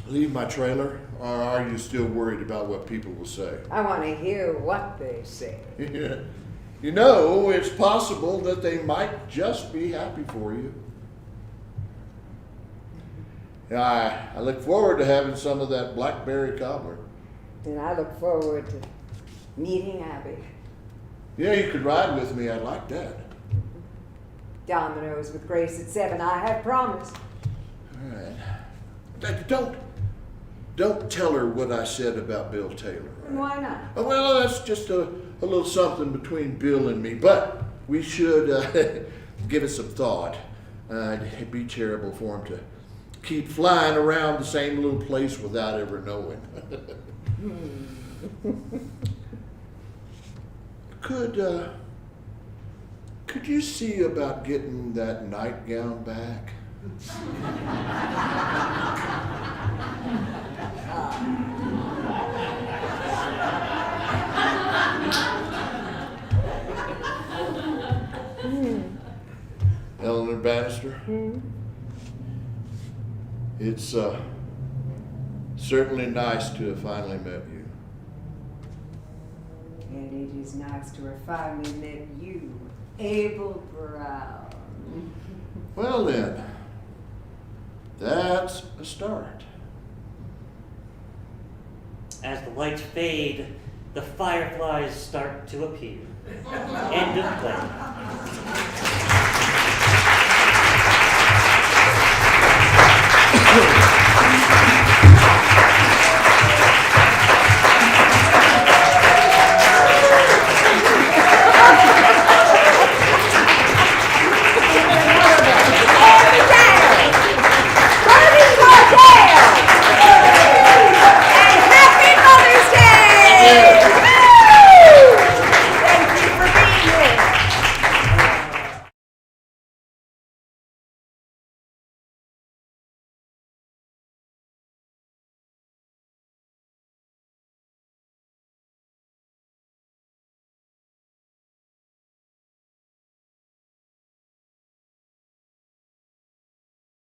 leave my trailer, or are you still worried about what people will say? I want to hear what they say. You know, it's possible that they might just be happy for you. I look forward to having some of that blackberry cobbler. And I look forward to meeting Abby. Yeah, you could ride with me. I'd like that. Dominoes with Grace at 7. I have promised. All right. Don't tell her what I said about Bill Taylor. Right? Why not? Oh, well, that's just a little something between Bill and me, but we should give it some thought. It'd be terrible for him to keep flying around the same little place without ever knowing. Could you see about getting that nightgown back? Eleanor Bannister? It's certainly nice to have finally met you. And it is nice to have finally met you, Abel Brown. Well then, that's a start. As the lights fade, the fireflies start to appear. End of play.